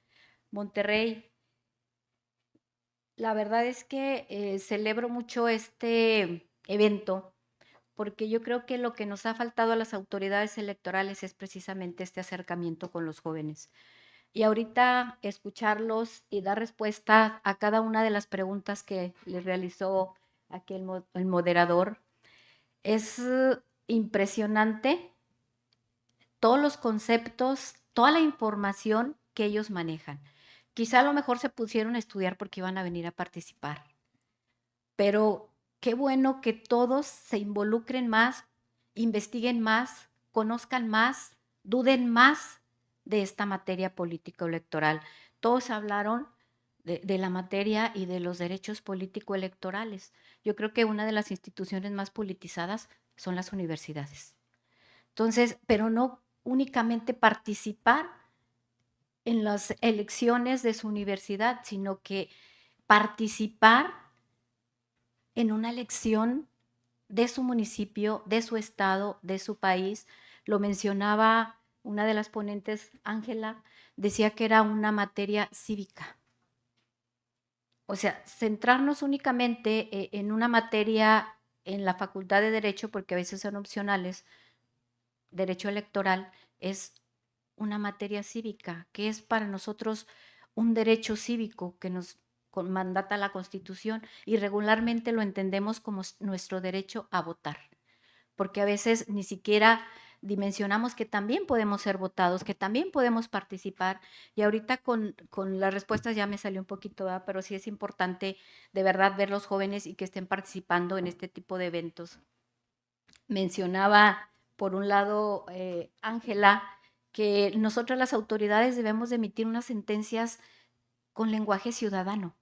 Monterrey, la verdad es que celebro mucho este evento porque yo creo que lo que nos ha faltado a las autoridades electorales es precisamente este acercamiento con los jóvenes. Y ahorita escucharlos y dar respuesta a cada una de las preguntas que les realizó aquí el moderador es impresionante todos los conceptos, toda la información que ellos manejan. Quizá a lo mejor se pusieron a estudiar porque iban a venir a participar, pero qué bueno que todos se involucren más, investiguen más, conozcan más, duden más de esta materia político-electoral. Todos hablaron de la materia y de los derechos político-electorales. Yo creo que una de las instituciones más politizadas son las universidades. Entonces, pero no únicamente participar en las elecciones de su universidad, sino que participar en una elección de su municipio, de su estado, de su país. Lo mencionaba una de las ponentes, Ángela, decía que era una materia cívica. O sea, centrarnos únicamente en una materia en la Facultad de Derecho, porque a veces son opcionales, Derecho Electoral es una materia cívica, que es para nosotros un derecho cívico que nos mandata la Constitución y regularmente lo entendemos como nuestro derecho a votar, porque a veces ni siquiera dimensionamos que también podemos ser votados, que también podemos participar. Y ahorita con las respuestas ya me salió un poquito, ¿verdad? Pero sí es importante de verdad ver los jóvenes y que estén participando en este tipo de eventos. Mencionaba, por un lado, Ángela, que nosotras las autoridades debemos de emitir unas sentencias con lenguaje ciudadano,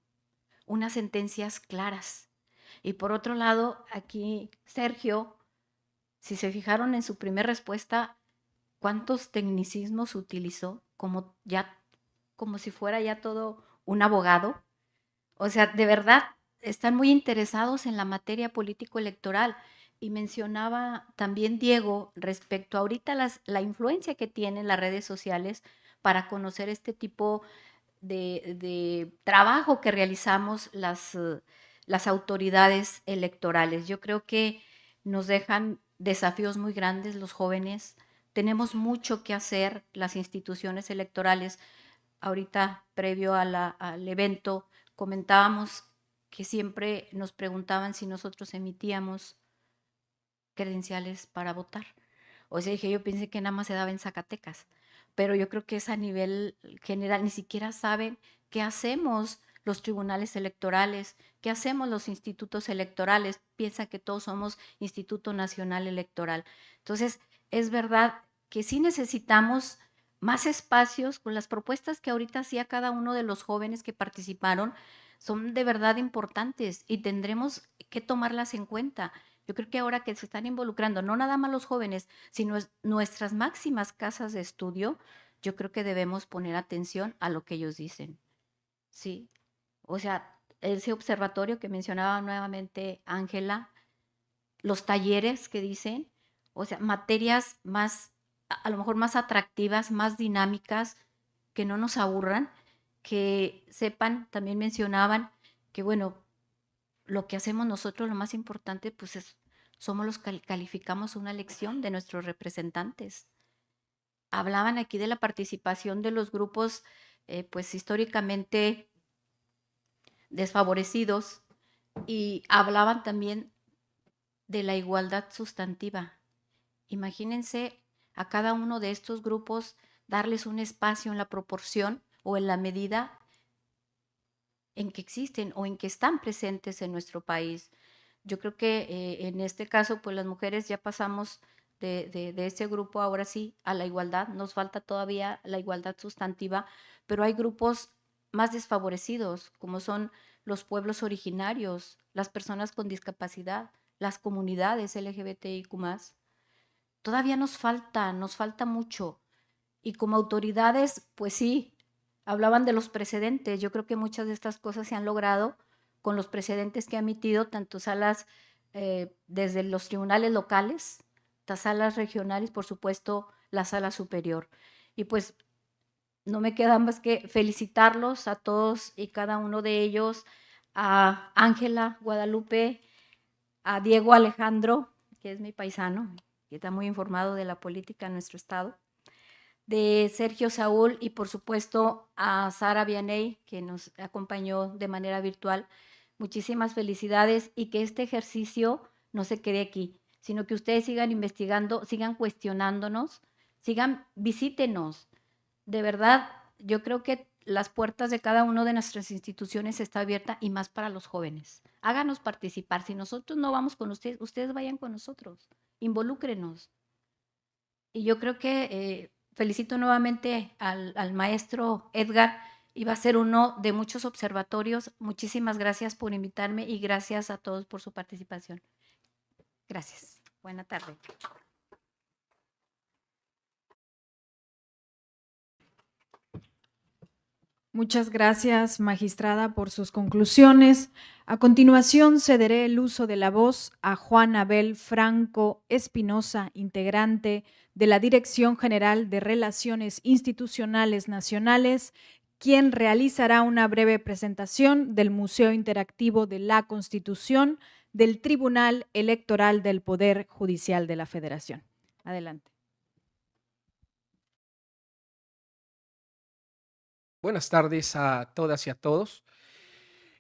unas sentencias claras. Y por otro lado, aquí Sergio, si se fijaron en su primera respuesta, ¿cuántos tecnicismos utilizó? Como si fuera ya todo un abogado. O sea, de verdad, están muy interesados en la materia político-electoral. Y mencionaba también Diego respecto a ahorita la influencia que tienen las redes sociales para conocer este tipo de trabajo que realizamos las autoridades electorales. Yo creo que nos dejan desafíos muy grandes los jóvenes. Tenemos mucho que hacer las instituciones electorales. Ahorita, previo al evento, comentábamos que siempre nos preguntaban si nosotros emitíamos credenciales para votar. O sea, dije, yo pensé que nada más se daba en Zacatecas, pero yo creo que es a nivel general, ni siquiera saben qué hacemos los tribunales electorales, qué hacemos los institutos electorales, piensan que todos somos Instituto Nacional Electoral. Entonces, es verdad que sí necesitamos más espacios con las propuestas que ahorita hacía cada uno de los jóvenes que participaron, son de verdad importantes y tendremos que tomarlas en cuenta. Yo creo que ahora que se están involucrando, no nada más los jóvenes, sino nuestras máximas casas de estudio, yo creo que debemos poner atención a lo que ellos dicen. Sí, o sea, ese observatorio que mencionaba nuevamente Ángela, los talleres que dicen, o sea, materias más, a lo mejor más atractivas, más dinámicas, que no nos aburran, que sepan, también mencionaban que, bueno, lo que hacemos nosotros, lo más importante, pues somos los que calificamos una elección de nuestros representantes. Hablaban aquí de la participación de los grupos, pues históricamente desfavorecidos, y hablaban también de la igualdad sustantiva. Imagínense a cada uno de estos grupos darles un espacio en la proporción o en la medida en que existen o en que están presentes en nuestro país. Yo creo que en este caso, pues las mujeres ya pasamos de ese grupo ahora sí a la igualdad. Nos falta todavía la igualdad sustantiva, pero hay grupos más desfavorecidos, como son los pueblos originarios, las personas con discapacidad, las comunidades LGBTIQ+. Todavía nos falta mucho. Y como autoridades, pues sí, hablaban de los precedentes. Yo creo que muchas de estas cosas se han logrado con los precedentes que ha emitido tanto salas desde los tribunales locales, las salas regionales, por supuesto, la sala superior. Y pues no me queda más que felicitarlos a todos y cada uno de ellos, a Ángela Guadalupe, a Diego Alejandro, que es mi paisano, que está muy informado de la política en nuestro estado, de Sergio Saúl y por supuesto a Sara Vianey, que nos acompañó de manera virtual. Muchísimas felicidades y que este ejercicio no se quede aquí, sino que ustedes sigan investigando, sigan cuestionándonos, visítenos. De verdad, yo creo que las puertas de cada una de nuestras instituciones está abierta y más para los jóvenes. Háganos participar. Si nosotros no vamos con ustedes, ustedes vayan con nosotros. Involúcrenos. Y yo creo que felicito nuevamente al maestro Edgar. Iba a ser uno de muchos observatorios. Muchísimas gracias por invitarme y gracias a todos por su participación. Gracias. Buena tarde. Muchas gracias, magistrada, por sus conclusiones. A continuación, cederé el uso de la voz a Juan Abel Franco Espinosa, integrante de la Dirección General de Relaciones Institucionales Nacionales, quien realizará una breve presentación del Museo Interactivo de la Constitución, del Tribunal Electoral del Poder Judicial de la Federación. Adelante. Buenas tardes a todas y a todos.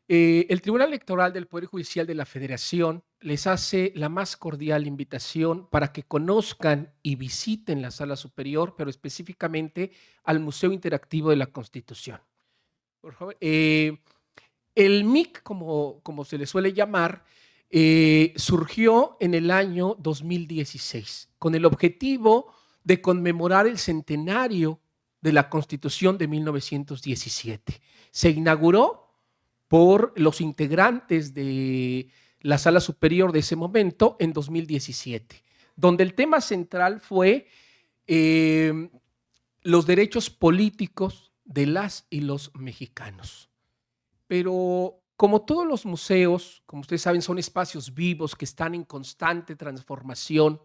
El Tribunal Electoral del Poder Judicial de la Federación les hace la más cordial invitación para que conozcan y visiten la Sala Superior, pero específicamente al Museo Interactivo de la Constitución. Por favor, el MIC, como se le suele llamar, surgió en el año 2016 con el objetivo de conmemorar el centenario de la Constitución de 1917. Se inauguró por los integrantes de la Sala Superior de ese momento en 2017, donde el tema central fue los derechos políticos de las y los mexicanos. Pero como todos los museos, como ustedes saben, son espacios vivos que están en constante transformación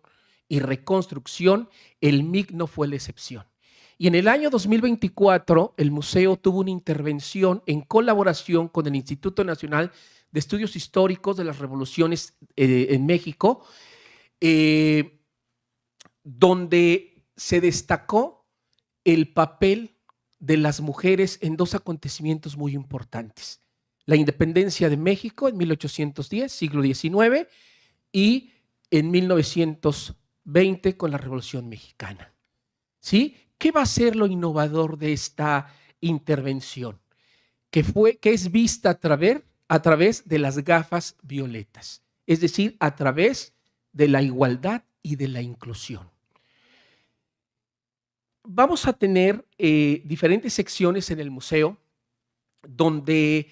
y reconstrucción, el MIC no fue la excepción. Y en el año 2024, el museo tuvo una intervención en colaboración con el Instituto Nacional de Estudios Históricos de las Revoluciones en México, donde se destacó el papel de las mujeres en dos acontecimientos muy importantes. La independencia de México en 1810, siglo XIX, y en 1920 con la Revolución Mexicana. ¿Sí? ¿Qué va a ser lo innovador de esta intervención? Que es vista a través de las gafas violetas, es decir, a través de la igualdad y de la inclusión. Vamos a tener diferentes secciones en el museo donde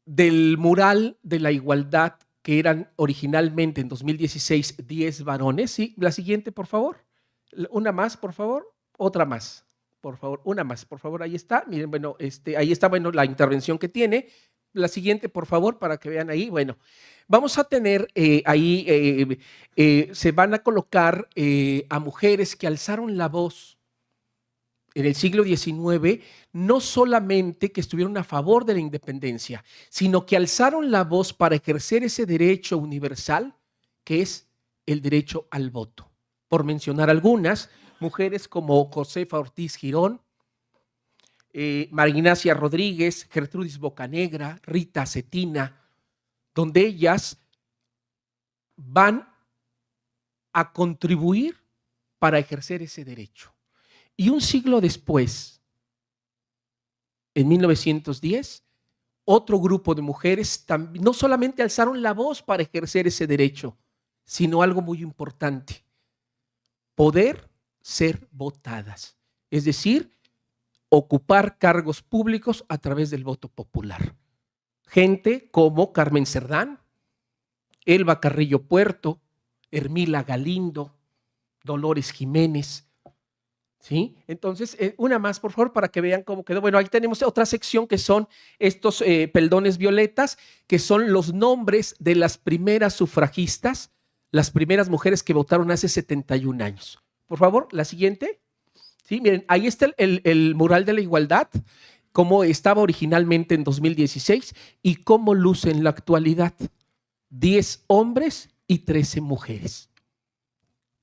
del mural de la igualdad, que eran originalmente en 2016 10 varones. ¿Sí? La siguiente, por favor. Una más, por favor. Otra más, por favor, una más, por favor, ahí está. Miren, bueno, ahí está, bueno, la intervención que tiene. La siguiente, por favor, para que vean ahí. Bueno, vamos a tener ahí, se van a colocar a mujeres que alzaron la voz en el siglo XIX, no solamente que estuvieron a favor de la independencia, sino que alzaron la voz para ejercer ese derecho universal, que es el derecho al voto. Por mencionar algunas, mujeres como Josefa Ortiz Girón, María Ignacia Rodríguez, Gertrudis Bocanegra, Rita Cetina, donde ellas van a contribuir para ejercer ese derecho. Y un siglo después, en 1910, otro grupo de mujeres no solamente alzaron la voz para ejercer ese derecho, sino algo muy importante: poder ser votadas, es decir, ocupar cargos públicos a través del voto popular. Gente como Carmen Cerdán, Elba Carrillo Puerto, Hermila Galindo, Dolores Jiménez. ¿Sí? Entonces, una más, por favor, para que vean cómo quedó. Bueno, ahí tenemos otra sección que son estos peldones violetas, que son los nombres de las primeras sufragistas, las primeras mujeres que votaron hace 71 años. Por favor, la siguiente. Sí, miren, ahí está el mural de la igualdad, cómo estaba originalmente en 2016 y cómo luce en la actualidad. 10 hombres y 13 mujeres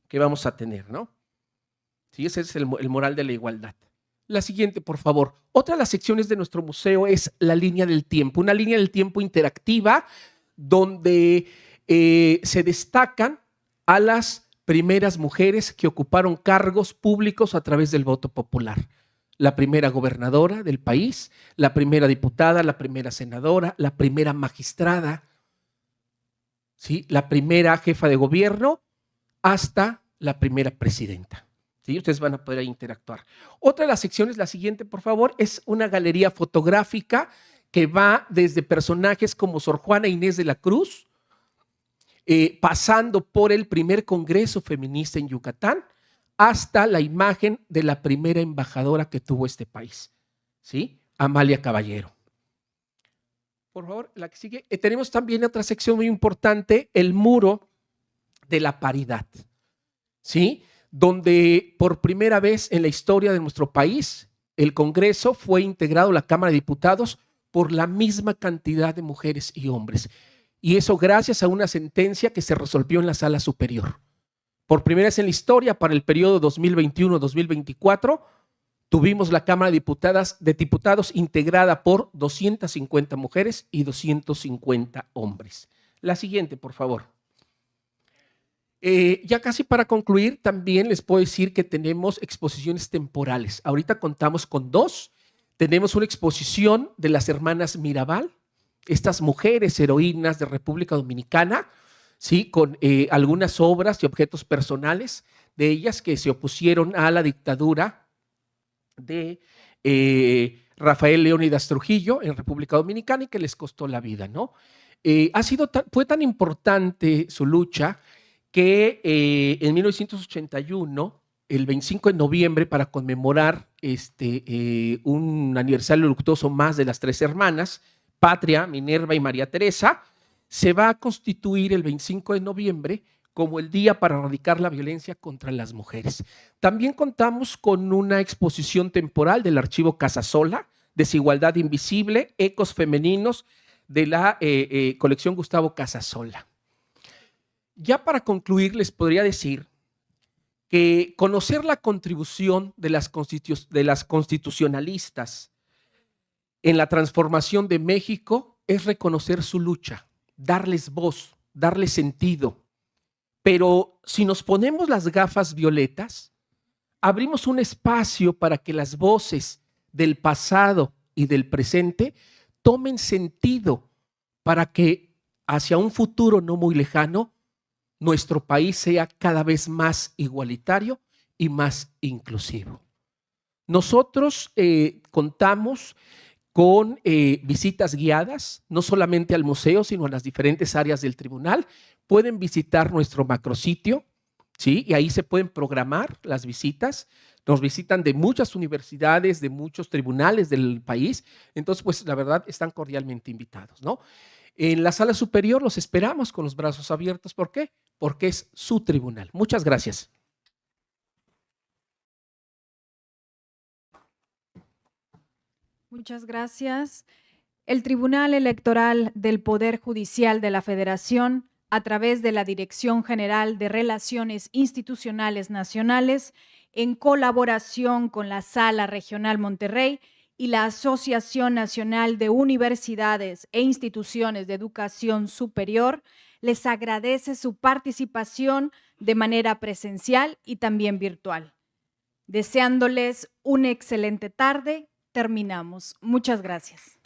que vamos a tener, ¿no? Sí, ese es el mural de la igualdad. La siguiente, por favor. Otra de las secciones de nuestro museo es la línea del tiempo, una línea del tiempo interactiva donde se destacan a las primeras mujeres que ocuparon cargos públicos a través del voto popular. La primera gobernadora del país, la primera diputada, la primera senadora, la primera magistrada, ¿sí? La primera jefa de gobierno hasta la primera presidenta. ¿Sí? Ustedes van a poder interactuar. Otra de las secciones, la siguiente, por favor, es una galería fotográfica que va desde personajes como Sor Juana Inés de la Cruz, pasando por el primer Congreso Feminista en Yucatán, hasta la imagen de la primera embajadora que tuvo este país, ¿sí? Amalia Caballero. Por favor, la que sigue. Tenemos también otra sección muy importante, el muro de la paridad, ¿sí? Donde por primera vez en la historia de nuestro país, el Congreso fue integrado, la Cámara de Diputados, por la misma cantidad de mujeres y hombres. y eso gracias a una sentencia que se resolvió en la Sala Superior. Por primera vez en la historia, para el periodo 2021-2024, tuvimos la Cámara de Diputados integrada por 250 mujeres y 250 hombres. La siguiente, por favor. Ya casi para concluir, también les puedo decir que tenemos exposiciones temporales. Ahorita contamos con 2. Tenemos una exposición de las hermanas Mirabal, estas mujeres heroínas de República Dominicana, ¿sí? Con algunas obras y objetos personales de ellas que se opusieron a la dictadura de Rafael Leónidas Trujillo en República Dominicana y que les costó la vida, ¿no? Fue tan importante su lucha que en 1981, el 25 de noviembre, para conmemorar un aniversario luctuoso más de las 3 hermanas, Patria, Minerva y María Teresa, se va a constituir el 25 de noviembre como el día para erradicar la violencia contra las mujeres. También contamos con una exposición temporal del archivo Casasola, Desigualdad Invisible, Ecos Femeninos, de la colección Gustavo Casasola. Ya para concluir, les podría decir que conocer la contribución de las constitucionalistas en la transformación de México es reconocer su lucha, darles voz, darles sentido. Pero si nos ponemos las gafas violetas, abrimos un espacio para que las voces del pasado y del presente tomen sentido para que hacia un futuro no muy lejano nuestro país sea cada vez más igualitario y más inclusivo. Nosotros contamos con visitas guiadas, no solamente al museo, sino a las diferentes áreas del tribunal. Pueden visitar nuestro macrositio, ¿sí? Y ahí se pueden programar las visitas. Nos visitan de muchas universidades, de muchos tribunales del país. Entonces, pues la verdad, están cordialmente invitados, ¿no? En la Sala Superior los esperamos con los brazos abiertos. ¿Por qué? Porque es su tribunal. Muchas gracias. Muchas gracias. El Tribunal Electoral del Poder Judicial de la Federación, a través de la Dirección General de Relaciones Institucionales Nacionales, en colaboración con la Sala Regional Monterrey y la Asociación Nacional de Universidades e Instituciones de Educación Superior, les agradece su participación de manera presencial y también virtual. Deseándoles una excelente tarde, terminamos. Muchas gracias.